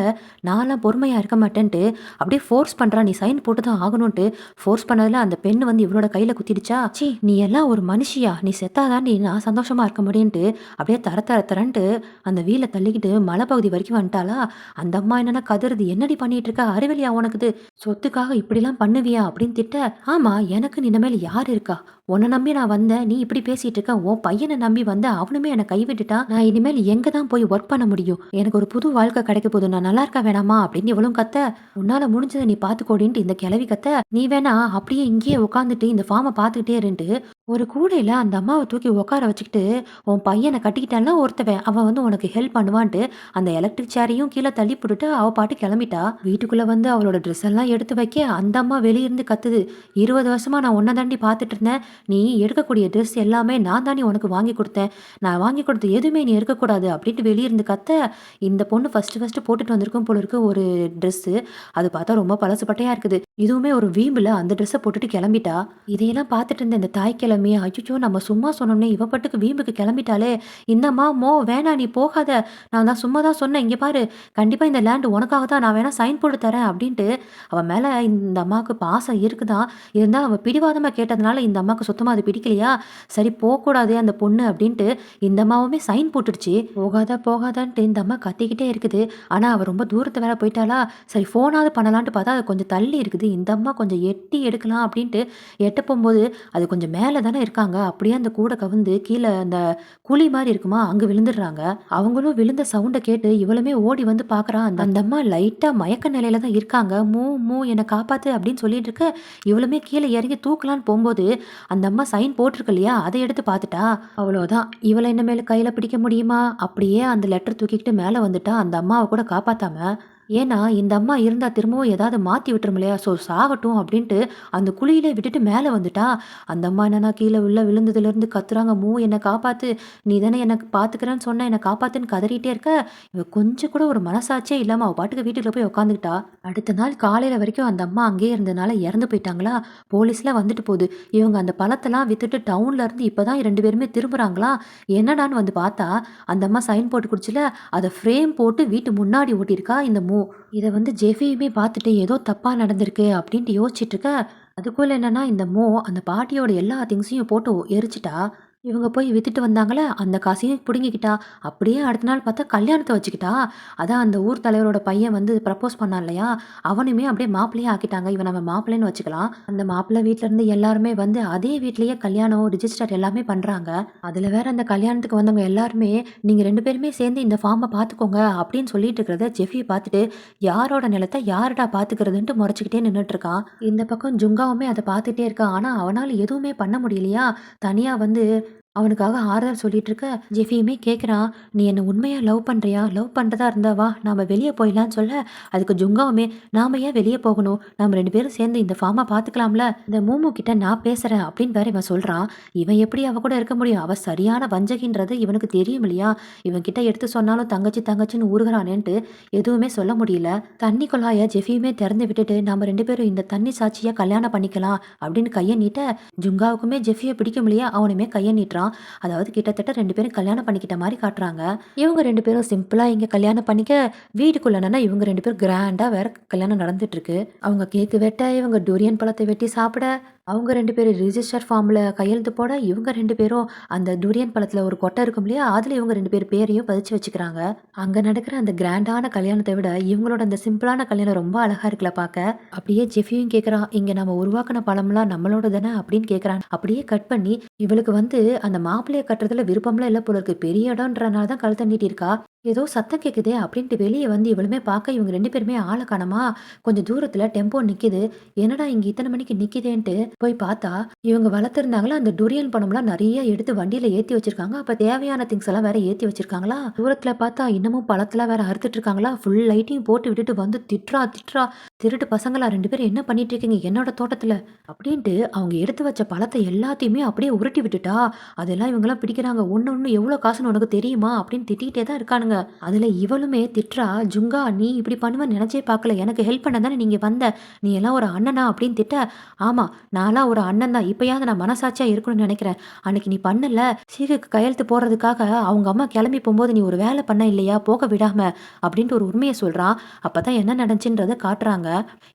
A: நான்லாம் பொறுமையா இருக்க மாட்டேன்ட்டு அப்படியே ஃபோர்ஸ் பண்றா. நீ சைன் போட்டு தான் ஆகணும்ன்ட்டு. ஃபோர்ஸ் பண்ணதுல அந்த பெண் வந்து இவளோட கையில குத்திடுச்சா. "ச்சீ நீ எல்லாம் ஒரு மனுஷியா? நீ செத்தா தாண்டி நான் சந்தோஷமா இருக்க முடியும்ன்ட்டு" அப்படியே தர தர தரன்ட்டு அந்த வீல தள்ளிக்கிட்டு மலைப்பகுதி வரைக்கும் வந்துட்டாளா. அந்த அம்மா என்னன்னா கதறுது, "என்னடி பண்ணிட்டு இருக்க? அறிவிலியா உனக்குது? சொத்துக்காக இப்படிலாம் பண்ணுவியா?" அப்படின்னு திட்ட, "ஆமா எனக்குன்னு இனிமேல் யார் இருக்கா? உன்னை நம்பி நான் வந்தேன், நீ இப்படி பேசிட்டு இருக்க. உன் பையனை நம்பி வந்த, அவனுமே என்னை கைவிட்டுட்டான். நான் இனிமேல் எங்க தான் போய் ஒர்க் பண்ண முடியும்? எனக்கு ஒரு புது வாழ்க்கை கிடைக்க போகுது, நான் நல்லா இருக்க வேணாமா?" அப்படின்னு இவளும் கத்த, "உன்னால முடிஞ்சதை நீ பாத்துக்கோடின்ட்டு" இந்த கிழவி கத்த, "நீ வேணா அப்படியே இங்கேயே உட்காந்துட்டு இந்த ஃபார்மை பார்த்துக்கிட்டே இருந்துட்டு ஒரு கூடையில அந்த அம்மாவை தூக்கி உட்கார வச்சுக்கிட்டு, உன் பையனை கட்டிக்கிட்டான்னா ஒருத்தவன் அவன் வந்து உனக்கு ஹெல்ப் பண்ணுவான்ட்டு அந்த எலக்ட்ரிக் சேரையும் கீழே தள்ளி போட்டுட்டு அவ பாட்டு கிளம்பிட்டா. வீட்டுக்குள்ள வந்து அவளோட ட்ரெஸ் எல்லாம் எடுத்து வைக்க அந்த அம்மா வெளியிருந்து கத்துது, "20 வருஷமா நான் உன்னை தாண்டி பார்த்துட்டு இருந்தேன், நீ எடுக்கக்கூடிய ட்ரெஸ் எல்லாமே நான் தாண்டி உனக்கு வாங்கி கொடுத்தேன், நான் வாங்கி கொடுத்த எதுவுமே நீ எடுக்கக்கூடாது" அப்படின்ட்டு வெளியிருந்து கத்த, இந்த பொண்ணு ஃபர்ஸ்ட் போட்டுட்டு வந்திருக்கும் போல இருக்கு ஒரு ட்ரெஸ்ஸு. அது பார்த்தா ரொம்ப பழசுப்பட்டையா இருக்குது. இதுவுமே ஒரு வீம்புல அந்த ட்ரெஸ்ஸை போட்டுட்டு கிளம்பிட்டா. இதையெல்லாம் பார்த்துட்டு இருந்த இந்த தாய் கிழமை, "அச்சச்சோ நம்ம சும்மா சொன்னோம்னே இவ பாட்டுக்கு வீம்புக்கு கிளம்பிட்டாளே, இந்தம்மா மோ வேணா நீ போகாத, நான் தான் சும்மா தான் சொன்னேன், இங்கே பாரு கண்டிப்பா இந்த லேண்ட் உனக்காக தான், நான் வேணா சைன் போட்டு தரேன்" அப்படின்ட்டு அவ மேல இந்த அம்மாவுக்கு பாசம் இருக்குதான். இருந்தா அவ பிடிவாதமா கேட்டதுனால இந்த அம்மாவுக்கு சுத்தமா அது பிடிக்கலையா, சரி போகக்கூடாதே அந்த பொண்ணு அப்படின்ட்டு இந்த அம்மாவுமே சைன் போட்டுடுச்சு. போகாத போகாதான்ட்டு இந்த அம்மா கத்திக்கிட்டே இருக்குது. ஆனா அவ ரொம்ப தூரத்து வேற போயிட்டாளா, சரி ஃபோனாவது பண்ணலான்ட்டு பார்த்தா அது கொஞ்சம் தள்ளி இருக்குது. இந்த அம்மா கொஞ்சம் எட்டி எடுக்கலாம் அப்படின்ட்டு எட்ட போகும்போது அது கொஞ்சம் மேலே தானே இருக்காங்க. அப்படியே அந்த கூடை கவிழ்ந்து கீழ அந்த குழி மாரி இருக்குமா, அங்க விழுந்துடுறாங்க. அவங்களும் விழுந்த சவுண்ட கேட்டு இவளுமே ஓடி வந்து பார்க்குறா. அந்த அந்த அம்மா லைட்டா மயக்க நிலையில தான் இருக்காங்க. என்ன காப்பாத்து" அப்படின்னு சொல்லிட்டு இருக்க, இவளுமே கீழ இறங்கி தூக்கலான்னு போம்போது, அந்த அம்மா சைன் போட்டிருக்கு இல்லையா, அத எடுத்து பார்த்துட்டா. அவ்வளோதான். இவள இனிமேலு கையில பிடிக்க முடியுமா? அப்படியே அந்த லெட்டர் தூக்கிக்கிட்டு மேல வந்துட்டா, அந்த அம்மாவ கூட காப்பாத்தாம. ஏன்னா, இந்த அம்மா இருந்தா திரும்பவும் ஏதாவது மாத்தி விட்டுரும் இல்லையா? சாகட்டும் அப்டின்ட்டு அந்த குழியிலே விட்டுட்டு மேல வந்துட்டா. அந்த அம்மா என்னன்னா கீழ உள்ள விழுந்ததுலேருந்து கத்துறாங்க, என்ன காப்பாத்து! நீ தானே என்ன பாத்துக்கிறேன்னு சொன்ன, என்ன காப்பாத்துன்னு" கதறிட்டே இருக்க, இவ கொஞ்சம் கூட ஒரு மனசாட்சியே இல்லாம அவ பாட்டுக்கு வீட்டுக்குள்ள போய் உட்காந்துக்கிட்டா. அடுத்த நாள் காலையில வரைக்கும் அந்த அம்மா அங்கேயே இருந்ததுனால இறந்து போயிட்டாங்களா, போலீஸ்லாம் வந்துட்டு போகுது. இவங்க அந்த பழத்தெல்லாம் வித்துட்டு டவுன்ல இருந்து இப்ப தான் 2 பேருமே திரும்புறாங்களாம். என்னடான்னு வந்து பாத்தா, அந்த அம்மா சைன் போட்டு குடுச்சுல, அத ஃப்ரேம் போட்டு வீட்டு முன்னாடி ஒட்டியிருக்கா இந்த இத வந்து ஜெஃபியுமே பார்த்துட்டு ஏதோ தப்பா நடந்திருக்கு அப்படின்ட்டு யோசிச்சுட்டு இருக்க, அதுக்குள்ள என்னன்னா இந்த அந்த பாட்டியோட எல்லா திங்ஸையும் போட்டு எரிச்சுட்டா. இவங்க போய் வித்துட்டு வந்தாங்கல்ல, அந்த காசையும் புடுங்கிக்கிட்டா. அப்படியே அடுத்த நாள் பார்த்தா கல்யாணத்த வச்சுக்கிட்டா. அதான் அந்த ஊர் தலைவரோட பையன் வந்து ப்ரப்போஸ் பண்ணான் இல்லையா, அவனையுமே அப்படியே மாப்பிள்ளையா ஆக்கிட்டாங்க. இவன் நம்ம மாப்பிள்ளைன்னு வச்சுக்கலாம். அந்த மாப்பிள்ளை வீட்ல இருந்து எல்லாருமே வந்து அதே வீட்லயே கல்யாணம், ரிஜிஸ்டர் எல்லாமே பண்றாங்க. அதுல வேற அந்த கல்யாணத்துக்கு வந்தவங்க எல்லாருமே, "நீங்க 2 பேருமே சேர்ந்து இந்த ஃபார்ம பார்த்துக்கோங்க" அப்படின்னு சொல்லிட்டு இருக்கிறத ஜெஃபி பார்த்துட்டு, யாரோட நிலத்த யாருடா பார்த்துக்கிறதுன்ட்டு முறைச்சுக்கிட்டே நின்னுட்டு இருக்கான். இந்த பக்கம் ஜுங்காவுமே அத பார்த்துட்டே இருக்கா. ஆனா அவனால எதுவுமே பண்ண முடியலையா, தனியா வந்து அவனுக்காக ஆறுதல் சொல்லிட்டு இருக்க, ஜெஃபியுமே கேட்குறான், "நீ என்ன உண்மையா லவ் பண்றியா? லவ் பண்றதா இருந்தா வா, நாம வெளிய போயிடலாம்னு" சொல்ல, அதுக்கு ஜுங்காவுமே, "நாம ஏன் வெளிய போகணும்? நாம 2 பேரும் சேர்ந்து இந்த ஃபார்ம பார்த்துக்கலாம்ல. இந்த மூமு கிட்ட நான் பேசுறேன்" அப்படின்னு வேற இவன் சொல்றான். இவன் எப்படி அவ கூட இருக்க முடியும்? அவ சரியான வஞ்சகின்றது இவனுக்கு தெரியும் இல்லையா? இவன் கிட்ட எடுத்து சொன்னாலும் தங்கச்சி தங்கச்சின்னு ஊறுகிறானேன்ட்டு எதுவுமே சொல்ல முடியல. தண்ணி குழாய ஜெஃபியுமே திறந்து விட்டுட்டு, "நாம 2 பேரும் இந்த தண்ணி சாட்சியா கல்யாணம் பண்ணிக்கலாம்" அப்படின்னு கைய நீட்ட, ஜுங்காவுக்குமே ஜெஃபிய பிடிக்கும் இல்லையா, அவனுமே கைய நீட்டுறான். அதாவது கிட்டத்தட்ட 2 பேரும் கல்யாணம் பண்ணிக்கிட்ட மாரி காட்டுறாங்க. இவங்க 2 பேரும் சிம்பிளா இங்க கல்யாணம் பண்ணிக்க, வீட்டுக்குள்ள என்னன்னா இவங்க 2 பேரும் கிராண்டா வேற கல்யாணம் நடந்துட்டு இருக்கு. அவங்க கேக்கு வெட்ட, இவங்க டூரியன் பழத்த வெட்டி சாப்பிட, அவங்க 2 பேரும் ரிஜிஸ்டர் ஃபார்ம்ல கையெழுத்து போட, இவங்க 2 பேரும் அந்த டூரியன் பழத்துல ஒரு கொட்டை இருக்கும் இல்லையா, அதுல இவங்க 2 பேர் பேரையும் பதிச்சு வச்சுக்கிறாங்க. அங்க நடக்கிற அந்த கிராண்டான கல்யாணத்த விட, இவங்களோட அந்த சிம்பிளான கல்யாணம் ரொம்ப அழகா இருக்குல்ல பாக்க. அப்படியே ஜெஃபியும் கேட்குறான், "இங்க நம்ம உருவாக்குன பழம்லாம் நம்மளோட தானே?" அப்படின்னு கேட்குறான். அப்படியே கட் பண்ணி, இவளுக்கு வந்து அந்த மாப்பிள்ளைய கட்டுறதுல விருப்பம்லாம் இல்ல போல இருக்கு. பெரிய இடம்ன்றனால தான் கழுத்த நீட்டியிருக்கா. ஏதோ சத்தம் கேட்குதே அப்படின்ட்டு வெளிய வந்து இவளுமே பார்க்க, இவங்க 2 பேருமே ஆள காணோமா. கொஞ்சம் தூரத்துல டெம்போ நிக்குது. என்னடா இங்க இத்தன மணிக்கு நிக்குதேன்ட்டு போய் பார்த்தா, இவங்க வளர்த்துருந்தாங்களா அந்த டுரியன் பழம்லாம் நெறைய எடுத்து வண்டியில ஏத்தி வச்சிருக்காங்க. அப்ப தேவையான திங்ஸ் எல்லாம் வேற ஏத்தி வச்சிருக்காங்களா. தூரத்துல பார்த்தா இன்னமும் பழத்தலாம் வேற அறுத்துட்டு இருக்காங்களா. ஃபுல் லைட்டையும் போட்டு விட்டுட்டு வந்து திட்றா. "திருட்டு பசங்களா 2 பேரும் என்ன பண்ணிட்டு இருக்கீங்க என்னோட தோட்டத்துல?" அப்படின்ட்டு அவங்க எடுத்து வச்ச பழத்த எல்லாத்தையுமே அப்படியே உருட்டி விட்டுட்டா. அதெல்லாம் இவங்கலாம் பிடிக்கிறாங்க. "ஒண்ணு ஒண்ணு எவ்வளோ காசுன்னு உனக்கு தெரியுமா?" அப்படின்னு திட்டிக்கிட்டே தான் இருக்கானுங்க. அதுல இவளுமே திட்றா, "ஜுங்கா நீ இப்படி பண்ணுவேன்னு நினைச்சே பார்க்கல. எனக்கு ஹெல்ப் பண்ண தானே நீங்க வந்த. நீ எல்லாம் ஒரு அண்ணனா?" அப்படின்னு திட்ட, "ஆமா நான்லாம் ஒரு அண்ணன் தான். இப்பயாவது நான் மனசாட்சியா இருக்கணும்னு நினைக்கிறேன். அன்னைக்கு நீ பண்ணல, சீக்குக்கு கையெழுத்து போடுறதுக்காக அவங்க அம்மா கிளம்பி போகும்போது நீ ஒரு வேலை பண்ண இல்லையா போக விடாம" அப்படின்ட்டு ஒரு உண்மையை சொல்றான். அப்பதான் என்ன நடந்துச்சுன்றத காட்டுறாங்க.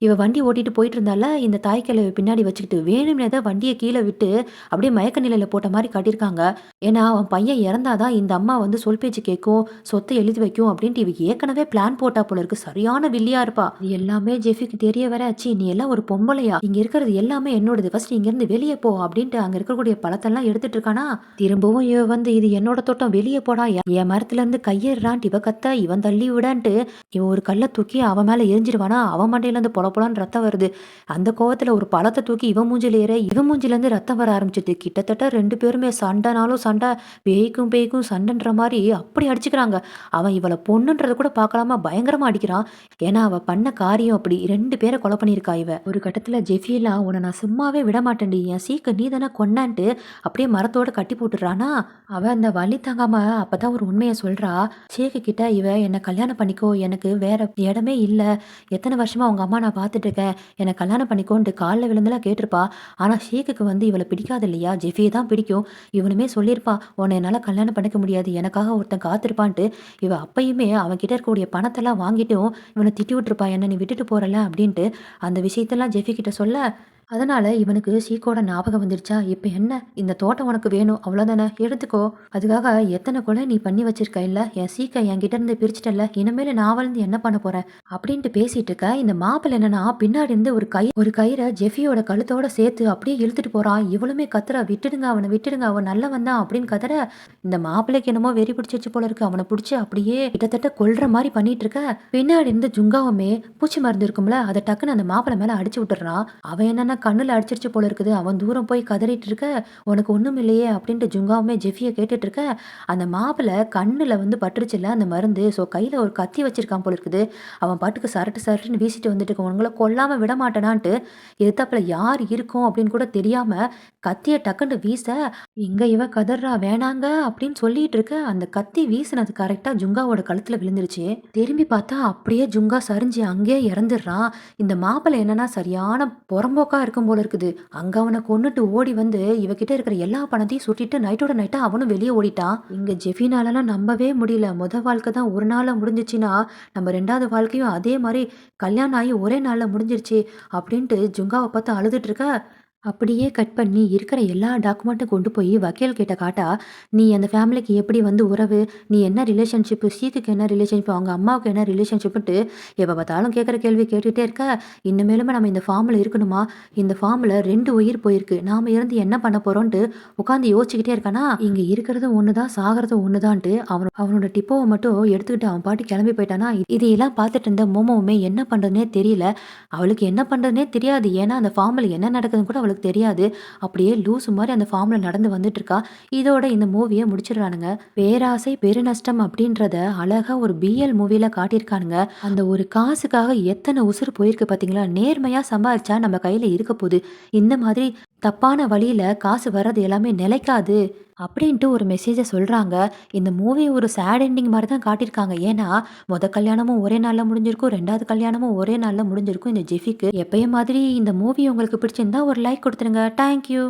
A: இவ வண்டி ஓட்டிட்டு போயிட்டு இருந்தால, இந்த தாய் கிழவி பின்னாடி வச்சுக்கிட்டு வேணும்னே தான் வண்டியை கீழே விட்டு அப்படியே மயக்க நிலையில போட்ட மாதிரி காட்டியிருக்காங்க. ஏன்னா அவன் பையன் இறந்தாதான் இந்த அம்மா வந்து சொல் பேச்சு கேட்கும், சொத்தை எழுதி வைக்கும் அப்படின்ட்டு இவ ஏற்கனவே பிளான் போட்டா போல இருக்கு. சரியான வில்லியா இருப்பா. இது எல்லாமே ஜெஃபிக்கு தெரிய வர, "ச்சீ நீ எல்லாம் ஒரு பொம்பளையா? இங்க இருக்கிறது எல்லாமே என்னோடது. ஃபர்ஸ்ட் இங்க இருந்து வெளியே போ" அப்படின்ட்டு அங்க இருக்கக்கூடிய பழத்தெல்லாம் எடுத்துட்டு இருக்கானா. திரும்பவும் இவ வந்து, "இது என்னோட தோட்டம், வெளியே போடா, என் மரத்துல இருந்து கையேறான்ட்டு" இவ கத்த, இவன் தள்ளி விடான்ட்டு இவன் ஒரு கல்லை தூக்கி அவன் மேல எரிஞ்சிருவானா. அவன் மண்டையில இருந்து பொல பொலன்னு ரத்தம் வருது. அந்த கோவத்துல ஒரு பழத்தை தூக்கி இவன் மூஞ்சில ஏற, இவன் மூஞ்சில இருந்து ரத்தம் வர ஆரம்பிச்சிது. கிட்டத்தட்ட 2 பேருமே சண்டைனாலும் சண்டை, பேய்க்கும் சண்டைன்ற மாதிரி அப்படி அடிச்சுக்கிறாங்க. அவன் இவளை பொண்ணுன்றத கூட பார்க்கலாமா பயங்கரமா அடிக்கிறான். ஏன்னா அவ பண்ண காரியம் அப்படி. 2 பேரை கொலை பண்ணியிருக்கா இவ. ஒரு கட்டத்துல ஜெஃபியெல்லாம், "உன்னை நான் சும்மாவே விட மாட்டேன்டி, என் சீக்க நீ தானே கொன்னான்ட்டு" அப்படியே மரத்தோட கட்டி போட்டுடுறானா. அவ அந்த வலி தாங்காம அப்பதான் ஒரு உண்மையை சொல்றா. சீக்கு கிட்ட, "இவ என்னை கல்யாணம் பண்ணிக்கோ, எனக்கு வேற இடமே இல்ல, எத்தனை வருஷமா உங்க அம்மா நான் பார்த்துட்டு இருக்கேன், என்னை கல்யாணம் பண்ணிக்கோன்ட்டு" காலில் விழுந்தெல்லாம் கேட்டிருப்பா. ஆனா ஷேக்குக்கு வந்து இவளை பிடிக்காது இல்லையா, ஜெஃபியை தான் பிடிக்கும். இவனுமே சொல்லியிருப்பான், "உன்னை என்னால கல்யாணம் பண்ணிக்க முடியாது, எனக்காக ஒருத்தன் காத்திருப்பான்ட்டு." இவ அப்பயுமே அவன் கிட்ட இருக்கக்கூடிய பணத்தெல்லாம் வாங்கிட்டும் இவனை திட்டி விட்டுருப்பா, "என்ன நீ விட்டுட்டு போறல" அப்படின்ட்டு. அந்த விஷயத்தெல்லாம் ஜெஃபி கிட்ட சொல்ல, அதனால இவனுக்கு சீக்கோட ஞாபகம் வந்துருச்சா, "இப்ப என்ன? இந்த தோட்டம் உனக்கு வேணும். அவ்வளோதானே? எடுத்துக்கோ. அதுக்காக எத்தன கொலை நீ பண்ணி வச்சிருக்க இல்ல? என் சீக்க என்கிட்ட இருந்து பிரிச்சுட்டல்ல. இனிமேலு நான் வளர்ந்து என்ன பண்ண போறேன்?" அப்படின்ட்டு பேசிட்டு இருக்க, இந்த மாப்பிள்ளை என்னன்னா, பின்னாடி இருந்து ஒரு கயிற ஜெஃபியோட கழுத்தோட சேர்த்து அப்படியே இழுத்துட்டு போறான். இவளுமே கத்துறா, "விட்டுடுங்க அவன, விட்டுடுங்க. அவன் நல்லவன் தான்" அப்படின்னு கதற, இந்த மாப்பிள்ளைக்கு என்னமோ வெறி பிடிச்சிருச்சு போல இருக்கு. அவன புடிச்சு அப்படியே கிட்டத்தட்ட கொல்ற மாரி பண்ணிட்டு இருக்க, பின்னாடி இருந்து ஜுங்காவுமே பூச்சி மருந்து இருக்கும்ல, அத டக்குன்னு அந்த மாப்பிள்ளை மேல அடிச்சு விட்டுர்றான். அவன் என்னன்னா கண்ணுல அடிச்சிருச்சு போல இருக்குது. அவன் தூரம் போய் கதறிட்டு இருக்க, "உனக்கு ஒண்ணும் இல்லையே?" அப்படின்ட்டு ஜுங்காவுமே ஜெஃபிய கேட்டுட்டு இருக்க, அந்த மாப்பிள கண்ணுல வந்து பட்டுருச்சுல்ல அந்த மருந்து. ஸோ கையில ஒரு கத்தி வச்சிருக்கான் போல இருக்குது. அவன் பாட்டுக்கு சரட்டு சரட்டுன்னு வீசிட்டு வந்துட்டு இருக்கான். "உங்கள கொல்லாம விட மாட்டேனான்ட்டு" எதுத்தாப்புல யார் இருக்கோம் அப்படின்னு கூட தெரியாம கத்திய டக்குன்னு வீச, இங்க இவ கதர்றா, "வேணாங்க" அப்படின்னு சொல்லிட்டு இருக்க, அந்த கத்தி வீசினது கரெக்ட்டா ஜுங்காவோட கழுத்துல விழுந்துருச்சு. திரும்பி பார்த்தா அப்படியே ஜுங்கா சரிஞ்சு அங்கேயே இறந்துடுறான். இந்த மாப்பிள்ளை என்னன்னா சரியான புறம்போக்கா இருக்கும் போல இருக்குது. அங்க அவன கொன்னுட்டு ஓடி வந்து இவகிட்ட இருக்கிற எல்லா பணத்தையும் சுட்டிட்டு நைட்டோட நைட்டா அவனும் வெளிய ஓடிட்டான். இங்க ஜெஃபினாலலாம் நம்பவே முடியல. வாழ்க்கை தான் ஒரு நாள்ல முடிஞ்சுச்சுன்னா, நம்ம 2வது வாழ்க்கையும் அதே மாரி கல்யாணம் ஆகி ஒரே நாள்ல முடிஞ்சிருச்சே அப்படின்ட்டு ஜுங்காவ பார்த்து அழுதுட்டு இருக்க, அப்படியே கட் பண்ணி இருக்கிற எல்லா டாக்குமெண்ட்டும் கொண்டு போய் வக்கீல் கிட்ட காட்டா, "நீ அந்த ஃபேமிலிக்கு எப்படி வந்து உறவு? நீ என்ன ரிலேஷன்ஷிப்பு? சீக்குக்கு என்ன ரிலேஷன்ஷிப்? அவங்க அம்மாவுக்கு என்ன ரிலேஷன்ஷிப்ன்ட்டு" எப்ப பார்த்தாலும் கேட்குற கேள்வி கேட்டுட்டே இருக்க, "இனிமேலுமே நம்ம இந்த ஃபார்ம்ல இருக்கணுமா? இந்த ஃபார்ம்ல 2 உயிர் போயிருக்கு. நாம இருந்து என்ன பண்ண போறோம்ன்ட்டு" உட்காந்து யோசிச்சுக்கிட்டே இருக்கானா, இங்க இருக்கிறதும் ஒண்ணுதான், சாகுறதும் ஒண்ணுதான்ட்டு அவனோட டிப்போவ மட்டும் எடுத்துக்கிட்டு அவன் பாட்டுக்கு கிளம்பி போயிட்டானா. இதையெல்லாம் பார்த்துட்டு இருந்த மோமோவுமே என்ன பண்றதுன்னே தெரியல. அவளுக்கு என்ன பண்றதுன்னே தெரியாது. ஏன்னா அந்த ஃபார்ம்ல என்ன நடக்குதுன்னு கூட அவளுக்கு தெரியாது. அப்படியே லூசு மாரி அந்த ஃபார்ம்ல நடந்து வந்துட்டு இருக்கா. இதோட இந்த மூவிய முடிச்சிடுறானுங்க. பேராசை பெருநஷ்டம் அப்படின்றத அழகா ஒரு பிஎல் மூவில காட்டியிருக்கானுங்க. அந்த ஒரு காசுக்காக எத்தன உசுரு போயிருக்கு பார்த்தீங்களா? நேர்மையா சம்பாரிச்சா நம்ம கையில இருக்க போது. இந்த மாதிரி தப்பான வழியில காசு வர்றது எல்லாமே நிலைக்காது. அப்படின்ட்டு ஒரு மெசேஜ சொல்றாங்க. இந்த மூவி ஒரு சேட் எண்டிங் மாரி தான் காட்டியிருக்காங்க. ஏன்னா, கல்யாணமும் ஒரே நாள்ல முடிஞ்சிருக்கும். 2வது கல்யாணமும் ஒரே நாள்ல முடிஞ்சிருக்கும் இந்த ஜெஃபிக்கு. எப்பயும் மாதிரி இந்த மூவி உங்களுக்கு பிடிச்சிருந்தா ஒரு லைக் குடுத்துருங்க. Thank you.